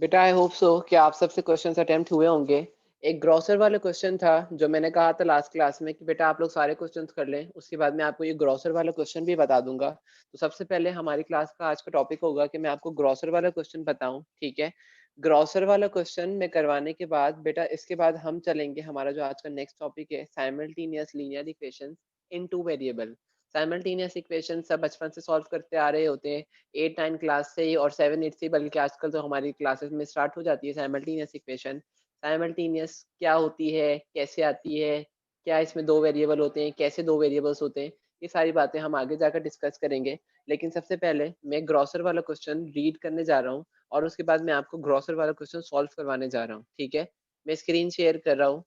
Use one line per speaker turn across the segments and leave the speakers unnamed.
बेटा I hope so कि आप सबसे क्वेश्चंस अटेम्प्ट हुए होंगे। एक ग्रॉसर वाला क्वेश्चन था जो मैंने कहा था लास्ट क्लास में कि बेटा आप लोग सारे क्वेश्चंस कर लें, उसके बाद मैं आपको ये ग्रॉसर वाला क्वेश्चन भी बता दूंगा। तो सबसे पहले हमारी क्लास का आज का टॉपिक होगा कि मैं आपको ग्रॉसर वाला क्वेश्चन बताऊं, ठीक है। ग्रॉसर वाला क्वेश्चन में करवाने के बाद बेटा इसके बाद हम चलेंगे, हमारा जो आज का नेक्स्ट टॉपिक है साइमल्टेनियस लीनियर इक्वेशंस इन टू वेरिएबल। साइमल्टेनियस इक्वेशन सब बचपन से सॉल्व करते आ रहे होते हैं, 8-9 क्लास से ही और 7-8 से, बल्कि आजकल तो हमारी क्लासेस में स्टार्ट हो जाती है साइमल्टेनियस इक्वेशन। साइमल्टेनियस क्या होती है, कैसे आती है, क्या इसमें दो वेरिएबल होते हैं, कैसे दो वेरिएबल्स होते हैं, ये सारी बातें हम आगे जाकर डिस्कस करेंगे। लेकिन सबसे पहले मैं ग्रॉसर वाला क्वेश्चन रीड करने जा रहा हूँ और उसके बाद मैं आपको ग्रॉसर वाला क्वेश्चन सॉल्व करवाने जा रहा हूँ, ठीक है। मैं स्क्रीन शेयर कर रहा हूँ।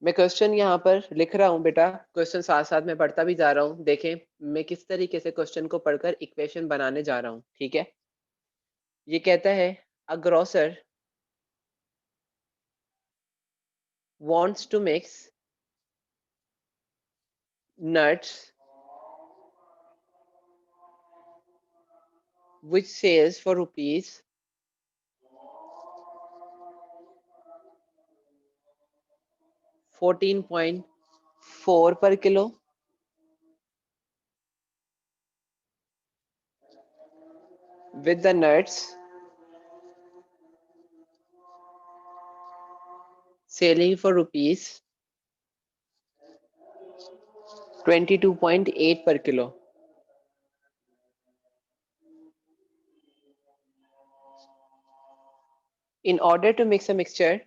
मैं क्वेश्चन यहाँ पर लिख रहा हूँ बेटा, क्वेश्चन साथ साथ में पढ़ता भी जा रहा हूँ। देखें मैं किस तरीके से क्वेश्चन को पढ़कर इक्वेशन बनाने जा रहा हूँ, ठीक है। ये कहता है a grocer wants to mix nuts which sells for rupees 14.4 per kilo with the nuts selling for rupees 22.8 per kilo. In order to mix a mixture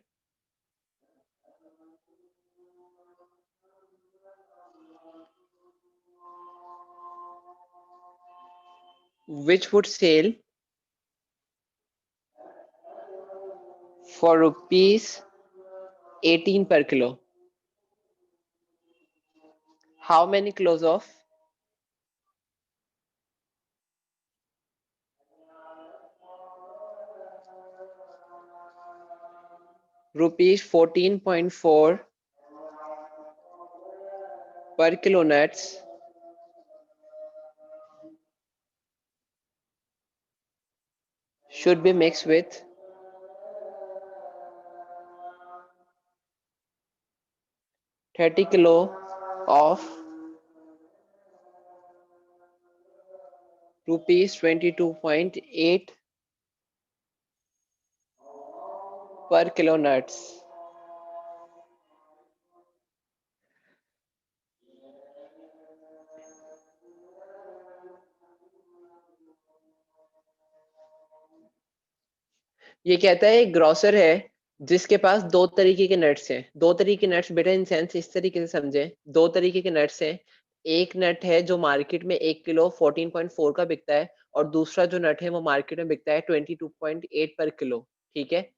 which would sell for rupees 18 per kilo, how many kilos of rupees 14.4 per kilo nuts should be mixed with 30 kilo of rupees 22.8 per kilo nuts. ये कहता है एक grocer है जिसके पास दो तरीके के nuts हैं। दो तरीके के नट्स बेटा इन सेंस इस तरीके से समझे, दो तरीके के नट्स हैं। एक नट है जो मार्केट में 1 किलो 14.4 का बिकता है और दूसरा जो नट है वो मार्केट में बिकता है 22.8 पर किलो, ठीक है।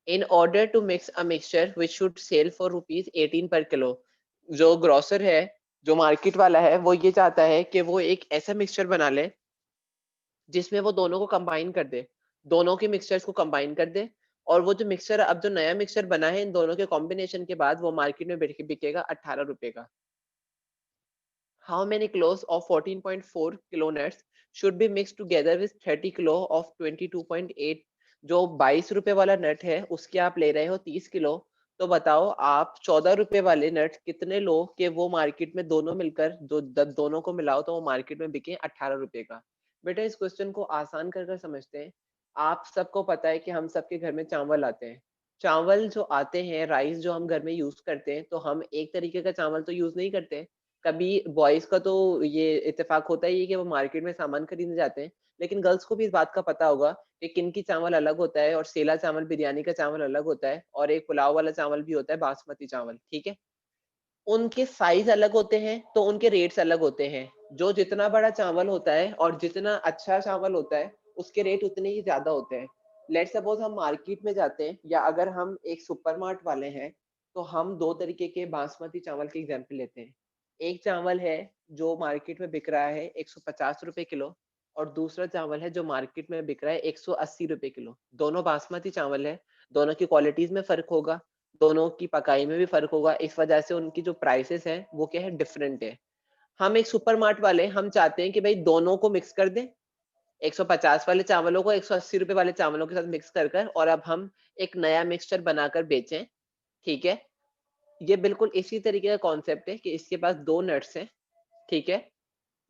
In order to mix a mixture which should sell for rupees 18 per kilo, जो ग्रोसर है, जो मार्केट वाला है, वो ये चाहता है कि वो एक ऐसा मिक्सचर बना ले जिसमें वो दोनों को कंबाइन कर दे, दोनों के मिक्सचर्स को कंबाइन कर दे। और वो जो मिक्सचर, अब जो नया मिक्सचर बना है इन दोनों के कॉम्बिनेशन के बाद, वो मार्केट में बिकेगा 18 रुपए का। How many किलोस of 14.4 kilo nuts should be mix together with 30 kilo of 22.8। जो 22 रुपए वाला नट है उसके आप ले रहे हो 30 किलो। तो बताओ आप 14 रुपए वाले नट कितने लो कि वो मार्केट में दोनों मिलकर, जो दोनों को मिलाओ तो वो मार्केट में बिके 18 रुपए का। बेटा इस क्वेश्चन को आसान कर कर समझते हैं। आप सबको पता है कि हम सबके घर में चावल आते हैं। चावल जो आते हैं, राइस जो हम घर में यूज करते हैं, तो हम एक तरीके का चावल तो यूज नहीं करते। कभी बॉयज का तो ये इत्तेफाक होता ही है कि वो मार्केट में सामान खरीदने जाते हैं, लेकिन गर्ल्स को भी इस बात का पता होगा कि किन की चावल अलग होता है, और सेला चावल, बिरयानी का चावल अलग होता है, और एक पुलाव वाला चावल भी होता है, बासमती चावल, ठीक है। उनके साइज अलग होते हैं तो उनके रेट्स अलग होते हैं। जो जितना बड़ा चावल होता है और जितना अच्छा चावल होता है उसके रेट उतने ही ज्यादा होते हैं। लेट सपोज हम मार्केट में जाते हैं, या अगर हम एक सुपरमार्ट वाले हैं, तो हम दो तरीके के बासमती चावल के एग्जाम्पल लेते हैं। एक चावल है जो मार्केट में बिक रहा है 150 रुपए किलो, और दूसरा चावल है जो मार्केट में बिक रहा है 180 रुपए किलो। दोनों बासमती चावल है, दोनों की क्वालिटीज में फर्क होगा, दोनों की पकाई में भी फर्क होगा, इस वजह से उनकी जो प्राइसेस हैं वो क्या है, डिफरेंट है। हम एक सुपरमार्ट वाले हम चाहते हैं कि भाई दोनों को मिक्स कर दें, 150 वाले चावलों को 180 रुपए वाले चावलों के साथ मिक्स कर कर, और अब हम एक नया मिक्सचर बनाकर बेचें। ठीक है, ये बिल्कुल इसी तरीके का कॉन्सेप्ट है कि इसके पास दो नट्स हैं। ठीक है,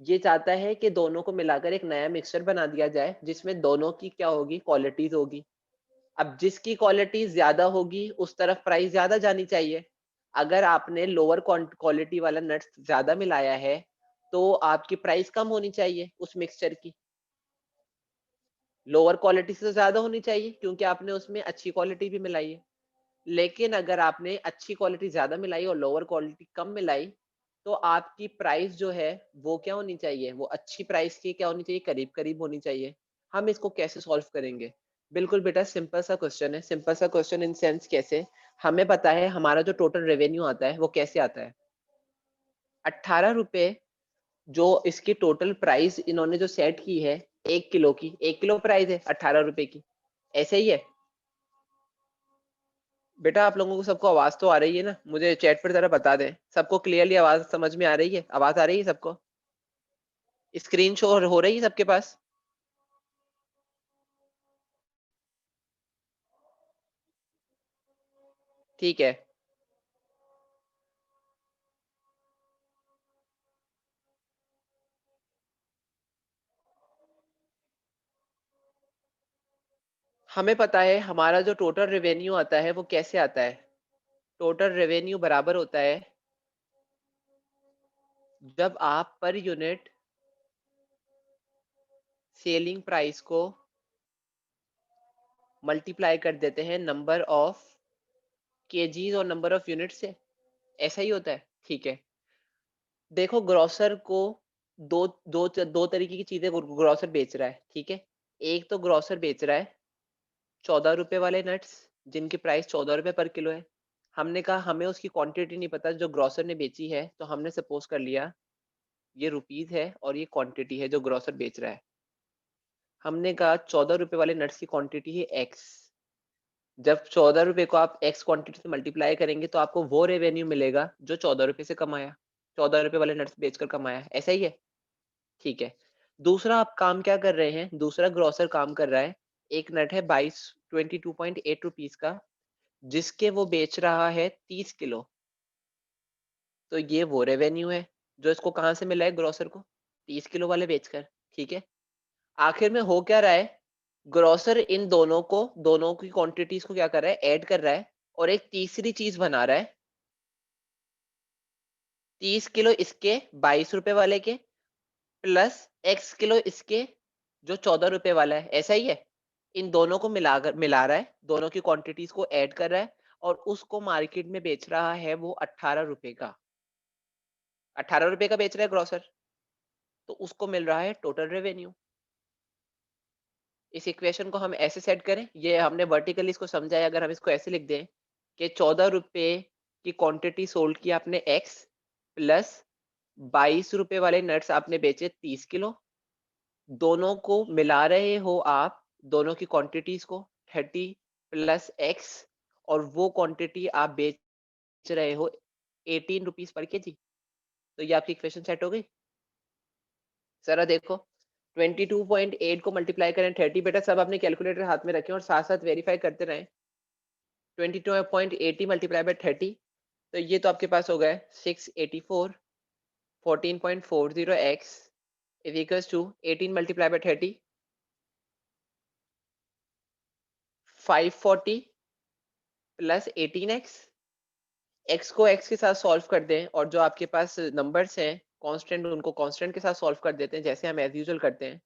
ये चाहता है कि दोनों को मिलाकर एक नया मिक्सचर बना दिया जाए जिसमें दोनों की क्या होगी, क्वालिटीज होगी। अब जिसकी क्वालिटी ज्यादा होगी उस तरफ प्राइस ज्यादा जानी चाहिए। अगर आपने लोअर क्वालिटी वाला नट्स ज्यादा मिलाया है तो आपकी प्राइस कम होनी चाहिए उस मिक्सचर की, लोअर क्वालिटी से ज्यादा होनी चाहिए क्योंकि आपने उसमें अच्छी क्वालिटी भी मिलाई है। लेकिन अगर आपने अच्छी क्वालिटी ज्यादा मिलाई और लोअर क्वालिटी कम मिलाई तो आपकी प्राइस जो है वो क्या होनी चाहिए, वो अच्छी प्राइस की क्या होनी चाहिए, करीब करीब होनी चाहिए। हम इसको कैसे सॉल्व करेंगे? बिल्कुल बेटा, सिंपल सा क्वेश्चन है। सिंपल सा क्वेश्चन इन सेंस कैसे, हमें पता है हमारा जो टोटल रेवेन्यू आता है वो कैसे आता है, 18 रुपए जो इसकी टोटल प्राइस इन्होंने जो सेट की है 1 किलो की, 1 किलो प्राइस है 18 रुपए की, ऐसे ही है। बेटा आप लोगों को सबको आवाज तो आ रही है ना? मुझे चैट पर जरा बता दें, सबको क्लियरली आवाज समझ में आ रही है? आवाज आ रही है सबको? स्क्रीन शो हो रही है सबके पास? ठीक है, हमें पता है हमारा जो टोटल रेवेन्यू आता है वो कैसे आता है। टोटल रेवेन्यू बराबर होता है जब आप पर यूनिट सेलिंग प्राइस को मल्टीप्लाई कर देते हैं नंबर ऑफ केजीज और नंबर ऑफ यूनिट से, ऐसा ही होता है। ठीक है, देखो ग्रोसर को दो दो तरीके की चीजें ग्रोसर बेच रहा है। ठीक है, एक तो ग्रोसर बेच रहा है 14 रुपए वाले नट्स जिनकी प्राइस 14 रुपए पर किलो है। हमने कहा हमें उसकी क्वांटिटी नहीं पता जो ग्रोसर ने बेची है, तो हमने सपोज कर लिया ये रुपीज है और ये क्वांटिटी है जो ग्रोसर बेच रहा है। हमने कहा 14 रुपए वाले नट्स की क्वांटिटी है एक्स। जब 14 रुपए को आप एक्स क्वांटिटी से मल्टीप्लाई करेंगे तो आपको वो रेवेन्यू मिलेगा जो 14 रुपए से कमाया, 14 रुपए वाले नट्स बेचकर कमाया, ऐसा ही है। ठीक है, दूसरा आप काम क्या कर रहे हैं, दूसरा ग्रोसर काम कर रहा है, एक नट है 22 का जिसके वो बेच रहा है 30 किलो। तो ये वो रेवेन्यू है जो इसको कहाँ से मिला है, ग्रोसर को 30 किलो वाले बेचकर। ठीक है, आखिर में हो क्या रहा है, ग्रोसर इन दोनों को, दोनों की क्वांटिटीज को क्या कर रहा है, ऐड कर रहा है और एक तीसरी चीज बना रहा है। 30 किलो इसके 22 रुपए वाले के प्लस एक्स किलो इसके जो 14 रुपए वाला है, ऐसा ही है। इन दोनों को मिला रहा है, दोनों की क्वांटिटीज को ऐड कर रहा है और उसको मार्केट में बेच रहा है वो 18 रुपए का, 18 रुपए का बेच रहा है ग्रोसर, तो उसको मिल रहा है टोटल रेवेन्यू। इस इक्वेशन को हम ऐसे सेट करें, ये हमने वर्टिकली इसको समझा है, अगर हम इसको ऐसे लिख दें कि 14 रुपए की क्वांटिटी सोल्ड की आपने एक्स प्लस 22 रुपए वाले नट्स आपने बेचे 30 किलो, दोनों को मिला रहे हो आप, दोनों की क्वांटिटीज को 30 + x, और वो क्वांटिटी आप बेच रहे हो 18 रुपीज पर केजी। तो ये आपकी इक्वेशन सेट हो गई। जरा देखो 22.8 को मल्टीप्लाई करें 30, बेटा सब अपने कैलकुलेटर हाथ में रखें और साथ साथ वेरीफाई करते रहें। 22.80 मल्टीप्लाई बाय 30, तो ये तो आपके पास हो गए 684, 14.40x is equals to 18 multiply by 30, 540 plus 18x। x को x के साथ सॉल्व कर दें और जो आपके पास नंबर्स हैं कांस्टेंट, उनको कांस्टेंट के साथ सॉल्व कर देते हैं जैसे हम एज यूजुअल करते हैं।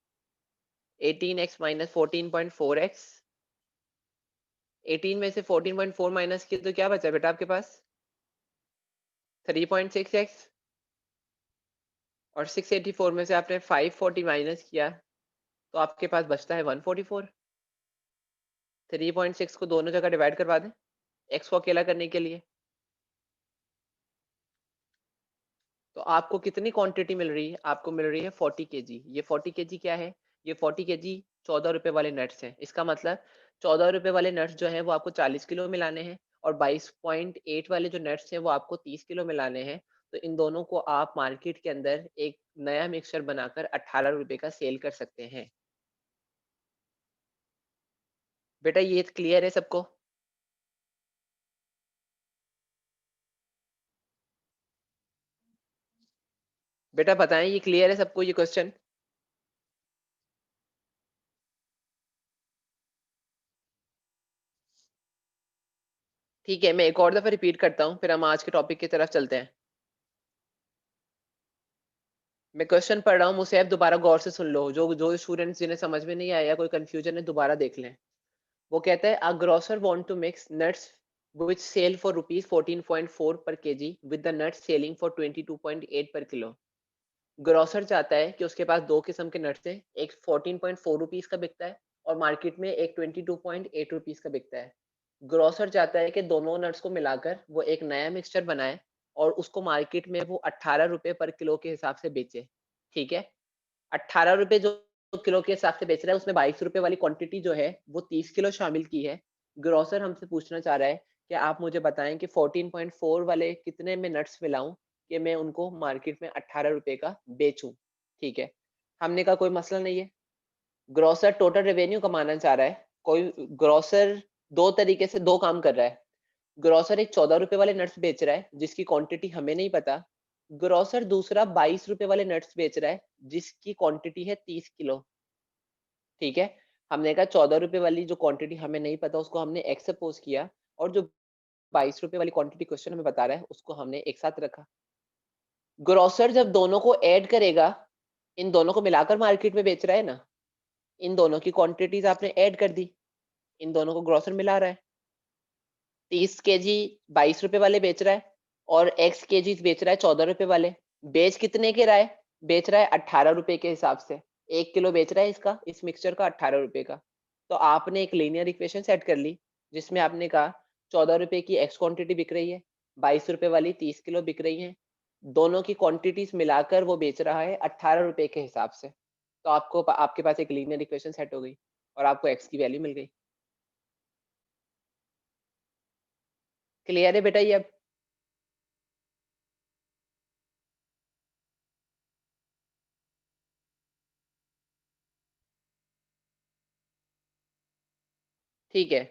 18x माइनस 14.4x, 18 में से 14.4 माइनस किए तो क्या बचा बेटा आपके पास, 3.6x, और 684 में से आपने 540 माइनस किया तो आपके पास बचता है 144। 3.6 को दोनों जगह डिवाइड करवा दें x को अकेला करने के लिए, तो आपको कितनी क्वांटिटी मिल रही है, आपको मिल रही है 40 kg। ये 40 kg क्या है, ये 40 kg 14 रुपए वाले नट्स हैं। इसका मतलब 14 रुपए वाले नट्स जो है वो आपको 40 किलो मिलाने हैं और 22.8 वाले जो नट्स हैं वो आपको 30 किलो मिलाने हैं। तो इन दोनों को आप मार्केट के अंदर एक नया मिक्सचर बनाकर 18 रुपए का सेल कर सकते हैं। बेटा ये क्लियर है सबको? बेटा बताएं ये क्लियर है सबको ये क्वेश्चन? ठीक है, मैं एक और दफा रिपीट करता हूँ, फिर हम आज के टॉपिक की तरफ चलते हैं। मैं क्वेश्चन पढ़ रहा हूँ, मुझसे आप दोबारा गौर से सुन लो। जो जो स्टूडेंट्स जिन्हें समझ में नहीं आया, कोई कंफ्यूजन है, दोबारा देख लें। वो कहता है a grocer want to mix nuts which sell for rupees 14.4 per kg with the nuts selling for 22.8 per kilo। Grocer चाहता है कि उसके पास दो किस्म के नट्स हैं, एक 14.4 रुपीस का बिकता है और मार्केट में एक 22.8 रुपीस का बिकता है। ग्रोसर चाहता है कि दोनों नट्स को मिलाकर वो एक नया मिक्सचर बनाए और उसको मार्केट में वो 18 रुपए पर किलो के हिसाब से बेचे। ठीक है, 18 रुपए जो किलो के हिसाब से बेच रहा है, उसमें 22 रुपए वाली क्वांटिटी जो है वो 30 किलो शामिल की है। ग्रोसर हमसे पूछना चाह रहा है कि आप मुझे बताएं कि 14.4 वाले कितने में नट्स मिलाऊं कि मैं उनको मार्केट में 18 रुपए का बेचूं। ठीक है, हमने कहा कोई मसला नहीं है। ग्रोसर टोटल रेवेन्यू कमाना चाह रहा है। कोई ग्रोसर दो तरीके से दो काम कर रहा है। ग्रोसर एक 14 रुपए वाले नट्स बेच रहा है जिसकी क्वांटिटी हमें नहीं पता। ग्रोसर दूसरा 22 रुपए वाले नट्स बेच रहा है जिसकी क्वांटिटी है 30 किलो। ठीक है, हमने कहा 14 रुपए वाली जो क्वांटिटी हमें नहीं पता उसको हमने एक्स सपोज किया, और जो 22 रुपए वाली क्वांटिटी क्वेश्चन हमें बता रहा है उसको हमने एक साथ रखा। ग्रोसर जब दोनों को ऐड करेगा, इन दोनों को मिलाकर मार्केट में बेच रहा है ना, इन दोनों की क्वांटिटीज आपने ऐड कर दी, इन दोनों को ग्रोसर मिला रहा है। 30 केजी 22 रुपए वाले बेच रहा है और एक्स केजी बेच रहा है 14 रुपए वाले। बेच कितने के रहा है? बेच रहा है 18 रुपए के हिसाब से। 1 किलो बेच रहा है इसका, इस मिक्सचर का 18 रुपए का। तो आपने एक लीनियर इक्वेशन सेट कर ली जिसमें आपने कहा 14 रुपए की एक्स क्वांटिटी बिक रही है, 22 रुपए वाली 30 किलो बिक रही है, दोनों की क्वांटिटीज मिलाकर वो बेच रहा है 18 रुपए के हिसाब से। तो आपको आपके पास एक लीनियर इक्वेशन सेट हो गई और आपको एक्स की वैल्यू मिल गई। क्लियर है बेटा ये अब? ठीक है,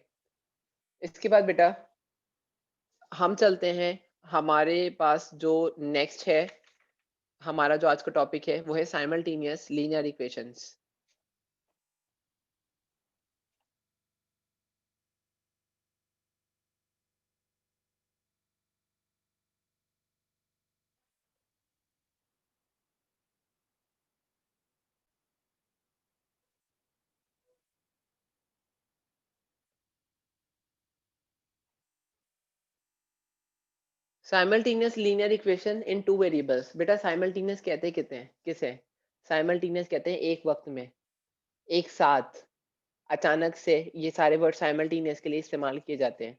इसके बाद बेटा हम चलते हैं, हमारे पास जो नेक्स्ट है, हमारा जो आज का टॉपिक है वो है simultaneous linear equations. Simultaneous linear equation in two variables. बेटा साइमल्टेनियस कहते कितने हैं, किसे? साइमल्टेनियस कहते हैं एक वक्त में, एक साथ, अचानक से। ये सारे वर्ड साइमल्टेनियस के लिए इस्तेमाल किए जाते हैं।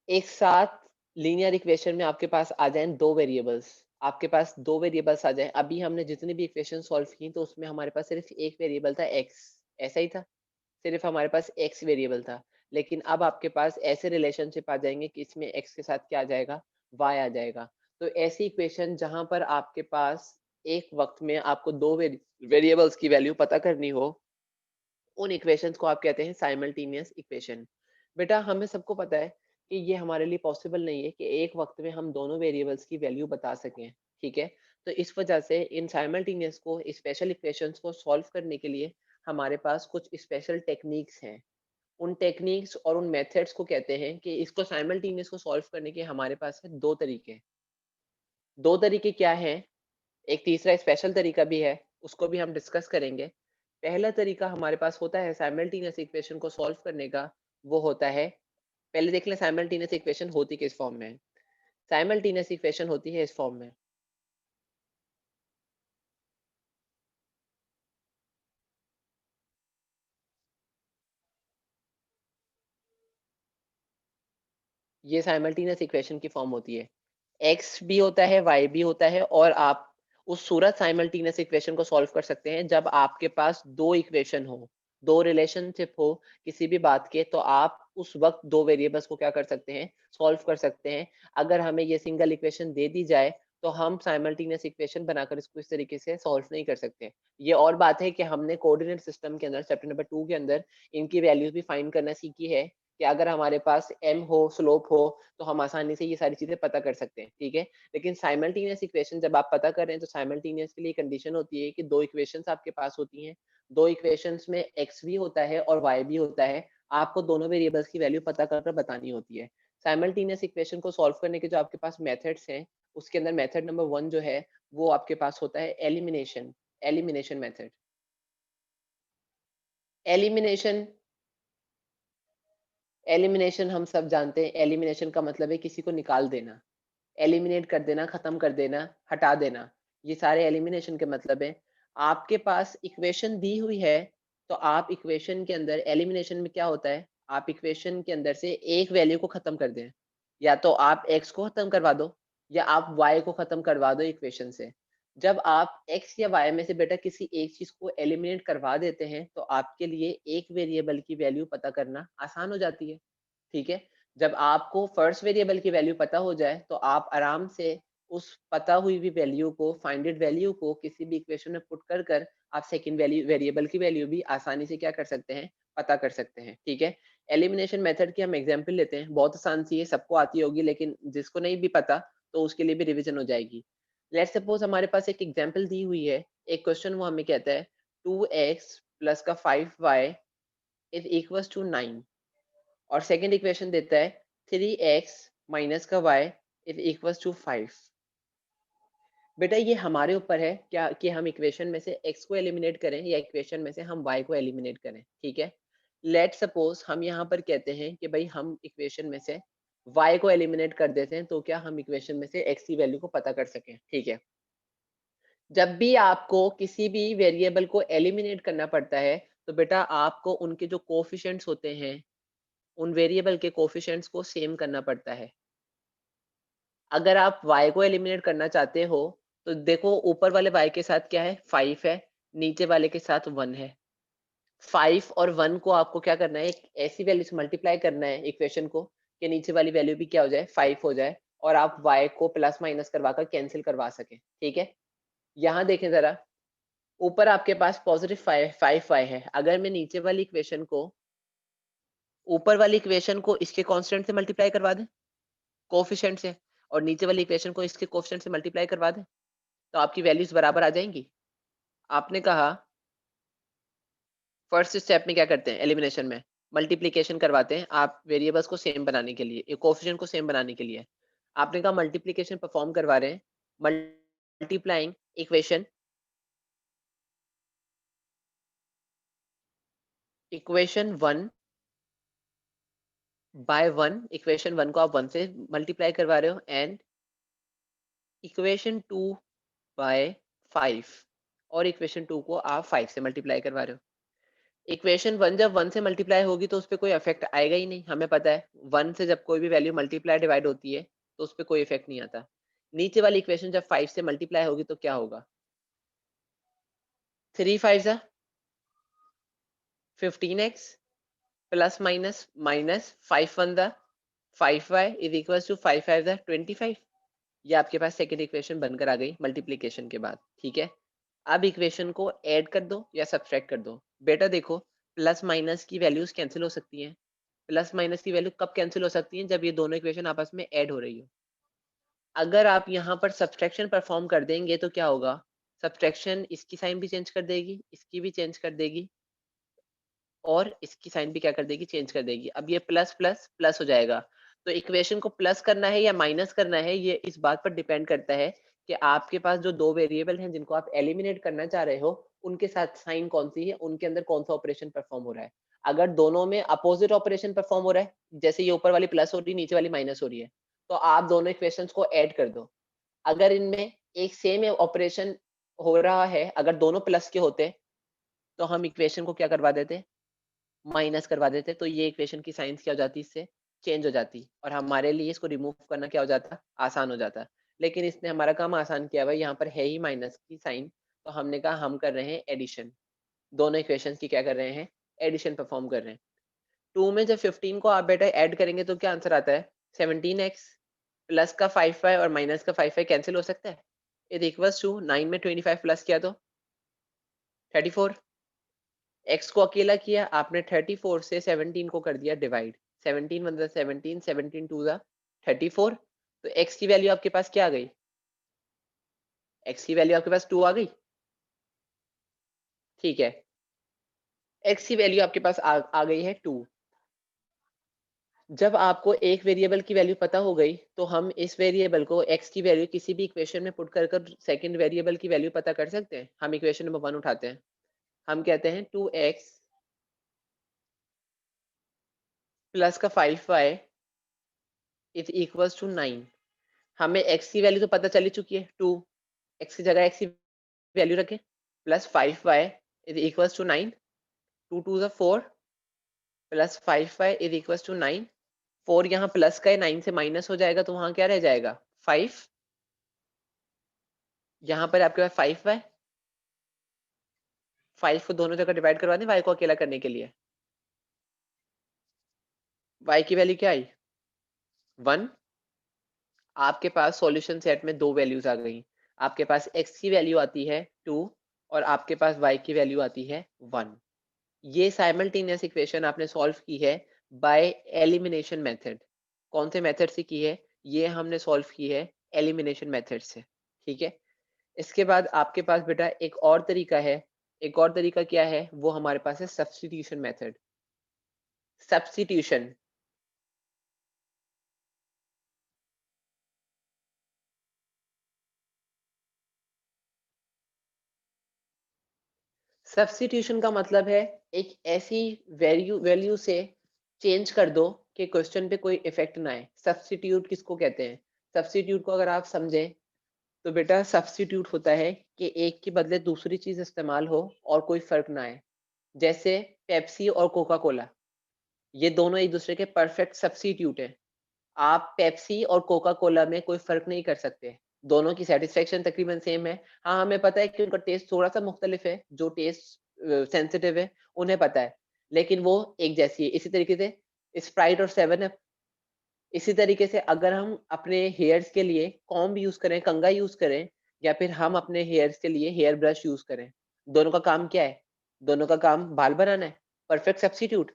एक साथ लीनियर इक्वेशन में आपके पास आ जाएं दो वेरिएबल्स, आपके पास दो वेरिएबल्स आ जाएं। अभी हमने जितनी भी इक्वेशन सॉल्व की तो उसमें हमारे पास सिर्फ एक वेरिएबल था एक्स, ऐसा ही था, सिर्फ हमारे पास एक्स वेरिएबल था। लेकिन अब आपके पास ऐसे रिलेशनशिप आ जाएंगे कि इसमें एक्स के साथ क्या आ जाएगा, वाई आ जाएगा। तो ऐसी इक्वेशन जहां पर आपके पास एक वक्त में आपको दो वेरिएबल्स की वैल्यू पता करनी हो, उन इक्वेशंस को आप कहते हैं साइमल्टेनियस इक्वेशन। बेटा हमें सबको पता है कि ये हमारे लिए पॉसिबल नहीं है कि एक वक्त में हम दोनों वेरिएबल्स की वैल्यू बता सकें। ठीक है, तो इस वजह से इन साइमल्टेनियस को, स्पेशल इक्वेशंस को सॉल्व करने के लिए हमारे पास कुछ स्पेशल टेक्निक्स हैं। उन टेक्निक्स और उन मेथड्स को कहते हैं कि इसको साइमल्टेनियस को सॉल्व करने के हमारे पास है दो तरीके। दो तरीके क्या हैं? एक तीसरा स्पेशल तरीका भी है, उसको भी हम डिस्कस करेंगे। पहला तरीका हमारे पास होता है साइमल्टेनियस इक्वेशन को सॉल्व करने का, वो होता है, पहले देख लें साइमल्टेनियस इक्वेशन होती किस फॉर्म में है। साइमल्टेनियस इक्वेशन होती है इस फॉर्म में। ये साइमल्टेनियस इक्वेशन की फॉर्म होती है। एक्स भी होता है, वाई भी होता है, और आप उस सूरत साइमल्टेनियस इक्वेशन को सॉल्व कर सकते हैं जब आपके पास दो इक्वेशन हो, दो रिलेशनशिप हो किसी भी बात के, तो आप उस वक्त दो वेरिएबल्स को क्या कर सकते हैं, सॉल्व कर सकते हैं। अगर हमें ये सिंगल इक्वेशन दे दी जाए तो हम साइमल्टेनियस इक्वेशन बनाकर इसको इस तरीके से सॉल्व नहीं कर सकते। ये और बात है कि हमने कोऑर्डिनेट सिस्टम के अंदर चैप्टर नंबर 2 के अंदर इनकी वैल्यूज भी फाइंड करना सीखी है कि अगर हमारे पास m हो, स्लोप हो, तो हम आसानी से ये सारी चीजें पता कर सकते हैं, ठीक है। लेकिन साइमल्टेनियस इक्वेशन जब आप पता कर रहे हैं तो साइमल्टेनियस के लिए कंडीशन होती है कि दो इक्वेशंस आपके पास होती हैं, दो इक्वेशंस में x भी होता है और y भी होता है, आपको दोनों वेरिएबल्स की वैल्यू पता कर बतानी होती है। साइमल्टेनियस इक्वेशन को सॉल्व करने के जो आपके पास मेथड्स हैं, उसके अंदर मेथड नंबर 1 जो है वो आपके पास होता है elimination, elimination method. Elimination, elimination हम सब जानते हैं, एलिमिनेशन का मतलब है किसी को निकाल देना, एलिमिनेट कर देना, खत्म कर देना, हटा देना, ये सारे एलिमिनेशन के मतलब है। आपके पास इक्वेशन दी हुई है, तो आप इक्वेशन के अंदर एलिमिनेशन में क्या होता है, आप इक्वेशन के अंदर से एक वैल्यू को खत्म कर दें, या तो आप x को खत्म करवा दो या आप y को खत्म करवा दो इक्वेशन से। जब आप x या y में से बेटा किसी एक चीज को एलिमिनेट करवा देते हैं तो आपके लिए एक वेरिएबल की वैल्यू पता करना आसान हो जाती है, ठीक है। जब आपको फर्स्ट वेरिएबल की वैल्यू पता हो जाए तो आप आराम से उस पता हुई हुई वैल्यू को, फाइंडेड वैल्यू को किसी भी इक्वेशन में पुट कर कर आप सेकंड वैल्यू, वेरिएबल की वैल्यू भी आसानी से क्या कर सकते हैं, पता कर सकते हैं, ठीक है। एलिमिनेशन मेथड की हम एग्जांपल लेते हैं, बहुत आसान सी है, सबको आती होगी, लेकिन जिसको नहीं भी पता तो उसके लिए भी रिवीजन हो जाएगी। लेट्स सपोज हमारे पास एक एग्जांपल दी हुई है, एक क्वेश्चन वो हमें कहता है 2x प्लस का 5y इज इक्वल्स टू 9, और सेकंड इक्वेशन देता है 3x माइनस का y इज इक्वल्स टू 5। बेटा ये हमारे ऊपर है क्या कि हम इक्वेशन में से x को एलिमिनेट करें या इक्वेशन में से हम y को एलिमिनेट करें, ठीक है। लेट सपोज हम यहाँ पर कहते हैं कि भाई हम इक्वेशन में से y को एलिमिनेट कर देते हैं, तो क्या हम इक्वेशन में से x की वैल्यू को पता कर सकें, ठीक है। जब भी आपको किसी भी वेरिएबल को एलिमिनेट करना पड़ता है तो बेटा आपको उनके जो कोफिशिएंट्स होते हैं, उन वेरिएबल के कोफिशिएंट्स को सेम करना पड़ता है। अगर आप y को एलिमिनेट करना चाहते हो तो देखो ऊपर वाले y के साथ क्या है, 5 है, नीचे वाले के साथ 1 है। 5 और 1 को आपको क्या करना है, एक ऐसी वैल्यू से मल्टीप्लाई करना है इक्वेशन को कि नीचे वाली वैल्यू भी क्या हो जाए, 5 हो जाए, और आप y को प्लस माइनस करवाकर कैंसिल करवा सके, ठीक है। यहाँ देखें जरा, ऊपर आपके पास पॉजिटिव 5y है, अगर मैं नीचे वाली इक्वेशन को, ऊपर वाली इक्वेशन को इसके कांस्टेंट से मल्टीप्लाई करवा दें, कोफिशिएंट से, और नीचे वाली इक्वेशन को इसके कोफिशिएंट से मल्टीप्लाई करवा दें, तो आपकी वैल्यूज बराबर आ जाएंगी। आपने कहा फर्स्ट स्टेप में क्या करते हैं, एलिमिनेशन में मल्टीप्लिकेशन करवाते हैं आप वेरिएबल्स को सेम बनाने के लिए, कोफिशिएंट को सेम बनाने के लिए। आपने कहा मल्टीप्लिकेशन परफॉर्म करवा रहे हैं, multiplying equation, equation 1 by 1, equation 1 को आप 1 से मल्टीप्लाई करवा रहे हो, एंड इक्वेशन 2 बाय 5, और इक्वेशन 2 को आप 5 से मल्टीप्लाई करवा रहे हो। इक्वेशन 1 जब 1 से मल्टीप्लाई होगी तो उस पे कोई इफेक्ट आएगा ही नहीं, हमें पता है 1 से जब कोई भी वैल्यू मल्टीप्लाई डिवाइड होती है तो उस पे कोई इफेक्ट नहीं आता। नीचे वाली इक्वेशन जब 5 से मल्टीप्लाई होगी तो क्या होगा, 3 5 जा 15x प्लस माइनस माइनस 5 1 जा 5y इज इक्वल टू 5 5 जा 25। ये आपके पास सेकेंड इक्वेशन बनकर आ गई मल्टीप्लिकेशन के बाद, ठीक है। अब इक्वेशन को ऐड कर दो या सब्सट्रैक्ट कर दो। बेटा देखो, प्लस माइनस की वैल्यूज कैंसिल हो सकती हैं। प्लस माइनस की वैल्यू कब कैंसिल हो सकती है, जब ये दोनों इक्वेशन आपस में ऐड हो रही हो। अगर आप यहाँ पर सब्सट्रैक्शन परफॉर्म कर देंगे तो क्या होगा, सब्सट्रैक्शन इसकी साइन भी चेंज कर देगी, इसकी भी चेंज कर देगी, और इसकी साइन भी क्या कर देगी, चेंज कर देगी। अब ये प्लस प्लस प्लस हो जाएगा। तो इक्वेशन को प्लस करना है या माइनस करना है, ये इस बात पर डिपेंड करता है कि आपके पास जो दो वेरिएबल हैं जिनको आप एलिमिनेट करना चाह रहे हो, उनके साथ साइन कौन सी है, उनके अंदर कौन सा ऑपरेशन परफॉर्म हो रहा है। अगर दोनों में अपोजिट ऑपरेशन परफॉर्म हो रहा है, जैसे ये ऊपर वाली प्लस हो रही है, नीचे वाली माइनस हो रही है, तो आप दोनों इक्वेशंस को ऐड कर दो। अगर इनमें एक सेम ऑपरेशन हो रहा है, अगर दोनों प्लस के होते, तो हम इक्वेशन को क्या करवा देते, माइनस करवा देते, तो ये इक्वेशन की साइंस क्या हो जाती, इससे चेंज हो जाती, और हमारे लिए इसको रिमूव करना क्या हो जाता, आसान हो जाता। लेकिन इसने हमारा काम आसान किया भाई, यहाँ पर है ही माइनस की साइन, तो हमने कहा हम कर रहे हैं एडिशन, दोनों इक्वेशंस की क्या कर रहे हैं, एडिशन परफॉर्म कर रहे हैं। 2 में जब 15 को आप बेटा ऐड करेंगे तो क्या आंसर आता है, 17x प्लस का 5y और माइनस का 5y कैंसिल हो सकता है। इज इक्वल्स टू 9 में 25 प्लस किया तो 34। x को अकेला किया आपने, 34 से 17 को कर दिया डिवाइड। 17 मतलब 17, 17 टू ज़ा 34। तो x की वैल्यू आपके पास क्या आ गई? x की वैल्यू आपके पास 2 आ गई। ठीक है, x की वैल्यू आपके पास आ गई है 2। जब आपको एक वेरिएबल की वैल्यू पता हो गई तो हम इस वेरिएबल को x की वैल्यू किसी भी इक्वेशन में पुट कर सेकंड वेरिएबल की वैल्यू पता कर सकते हैं। हम इक्वेशन नंबर 1 उठाते हैं, हम कहते हैं 2x प्लस का 5y इज इक्वल्स टू 9। हमें x की वैल्यू तो पता चली चुकी है 2, x की जगह x की वैल्यू रखें, plus 5y is equals to 9। 2 two ज़ा 4 plus 5y is equals to 9। 4 यहाँ प्लस का है, 9 से माइनस हो जाएगा तो वहां क्या रह जाएगा 5। यहाँ पर आपके पास 5y, 5 को दोनों जगह डिवाइड करवा दें y को अकेला करने के लिए। y की वैल्यू क्या आई 1। आपके पास सॉल्यूशन सेट में दो वैल्यूज आ गई। आपके पास x की वैल्यू आती है 2 और आपके पास y की वैल्यू आती है 1। ये साइमल्टेनियस इक्वेशन आपने सॉल्व की है बाय एलिमिनेशन मेथड। कौन से मेथड से की है? ये हमने सॉल्व की है एलिमिनेशन मेथड से। ठीक है, इसके बाद आपके पास बेटा एक और तरीका है। एक और तरीका क्या है? वो हमारे पास है सब्स्टिट्यूशन मेथड। सब्स्टिट्यूशन, सब्स्टिट्यूशन का मतलब है एक ऐसी वैल्यू से चेंज कर दो कि क्वेश्चन पे कोई इफेक्ट ना आए। सब्स्टिट्यूट किसको कहते हैं? सब्स्टिट्यूट को अगर आप समझें तो बेटा सब्स्टिट्यूट होता है कि एक के बदले दूसरी चीज इस्तेमाल हो और कोई फर्क ना आए। जैसे पेप्सी और कोका कोला, ये दोनों एक दूसरे के परफेक्ट सब्स्टिट्यूट हैं। आप पेप्सी और कोका कोला में कोई फर्क नहीं कर सकते, दोनों की सेटिस्फेक्शन तकरीबन सेम है। हाँ, हमें पता है कि उनका टेस्ट थोड़ा सा मुख्तलिफ है, जो टेस्ट सेंसिटिव है उन्हें पता है, लेकिन वो एक जैसी है। इसी तरीके से स्प्राइट और सेवन अप, इसी तरीके से अगर हम अपने हेयर्स के लिए कॉम्ब यूज करें, कंघा यूज करें, या फिर हम अपने हेयर्स के लिए हेयर ब्रश यूज करें, दोनों का काम क्या है? दोनों का काम बाल बनाना है। Perfect substitute.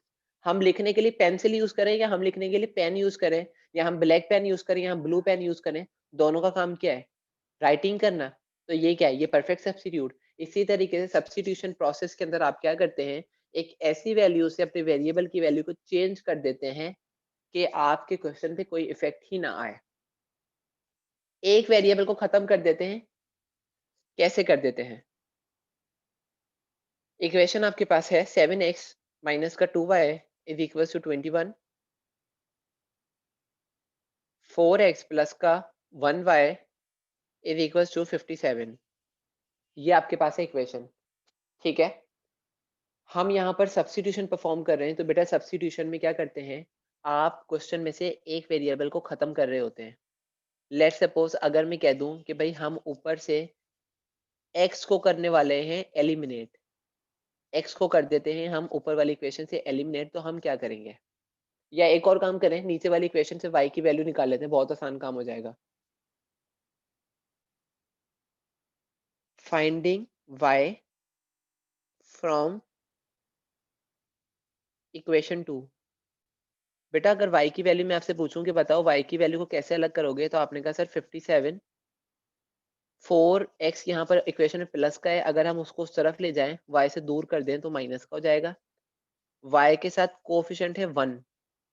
हम लिखने के लिए पेंसिल यूज करें या हम लिखने के लिए पेन यूज करें, या हम ब्लैक पेन यूज करें या हम ब्लू पेन यूज करें, दोनों का काम क्या है? राइटिंग करना। तो ये क्या है? ये परफेक्ट सब्स्टिट्यूट। इसी तरीके से सब्स्टिट्यूशन प्रोसेस के अंदर आप क्या करते हैं, एक ऐसी वैल्यू से अपने वेरिएबल की वैल्यू को चेंज कर देते हैं कि आपके क्वेश्चन पे कोई इफेक्ट ही ना आए। एक वेरिएबल को खत्म कर देते हैं। कैसे कर देते हैं? इक्वेशन आपके पास है 7x माइनस का 2y is equal to 21, 4x plus का 1y इज इक्वल टू 57। ये आपके पास है इक्वेशन। ठीक है, हम यहाँ पर सब्स्टिट्यूशन परफॉर्म कर रहे हैं। तो बेटा सब्स्टिट्यूशन में क्या करते हैं, आप क्वेश्चन में से एक वेरिएबल को खत्म कर रहे होते हैं। लेट्स सपोज अगर मैं कह दूं कि भाई हम ऊपर से x को करने वाले हैं एलिमिनेट, x को कर देते हैं हम ऊपर वाली इक्वेशन से एलिमिनेट, तो हम क्या करेंगे? या एक और काम करें, नीचे वाली इक्वेशन से y की वैल्यू निकाल लेते हैं, बहुत आसान काम हो जाएगा। Finding y from equation 2। बेटा अगर y की वैल्यू मैं आपसे पूछूं कि बताओ y की वैल्यू को कैसे अलग करोगे, तो आपने कहा सर 57, 4x यहाँ पर इक्वेशन में प्लस का है, अगर हम उसको उस तरफ ले जाएं, y से दूर कर दें तो माइनस का हो जाएगा। y के साथ कोफिशिएंट है 1,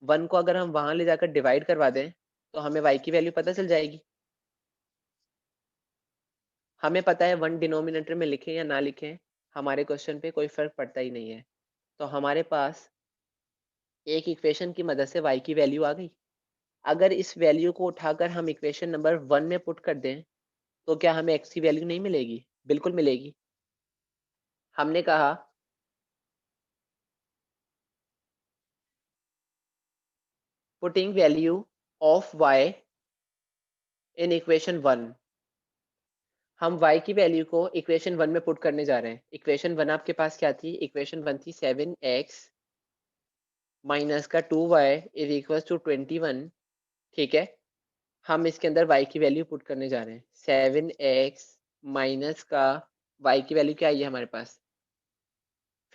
1 को अगर हम वहां ले जाकर डिवाइड करवा दें तो हमें y की वैल्यू पता चल जाएगी। हमें पता है 1 डिनोमिनेटर में लिखें या ना लिखें, हमारे क्वेश्चन पे कोई फर्क पड़ता ही नहीं है। तो हमारे पास एक इक्वेशन की मदद से y की वैल्यू आ गई। अगर इस वैल्यू को उठाकर हम इक्वेशन नंबर 1 में पुट कर दें तो क्या हमें x की वैल्यू नहीं मिलेगी? बिल्कुल मिलेगी। हमने कहा putting value of y in equation 1। हम y की वैल्यू को इक्वेशन 1 में पुट करने जा रहे हैं। इक्वेशन 1 आपके पास क्या थी? इक्वेशन 1 थी 7x माइनस का 2y इज इक्वल टू 21। ठीक है, हम इसके अंदर y की वैल्यू पुट करने जा रहे हैं। 7x माइनस का y की वैल्यू क्या आई है हमारे पास?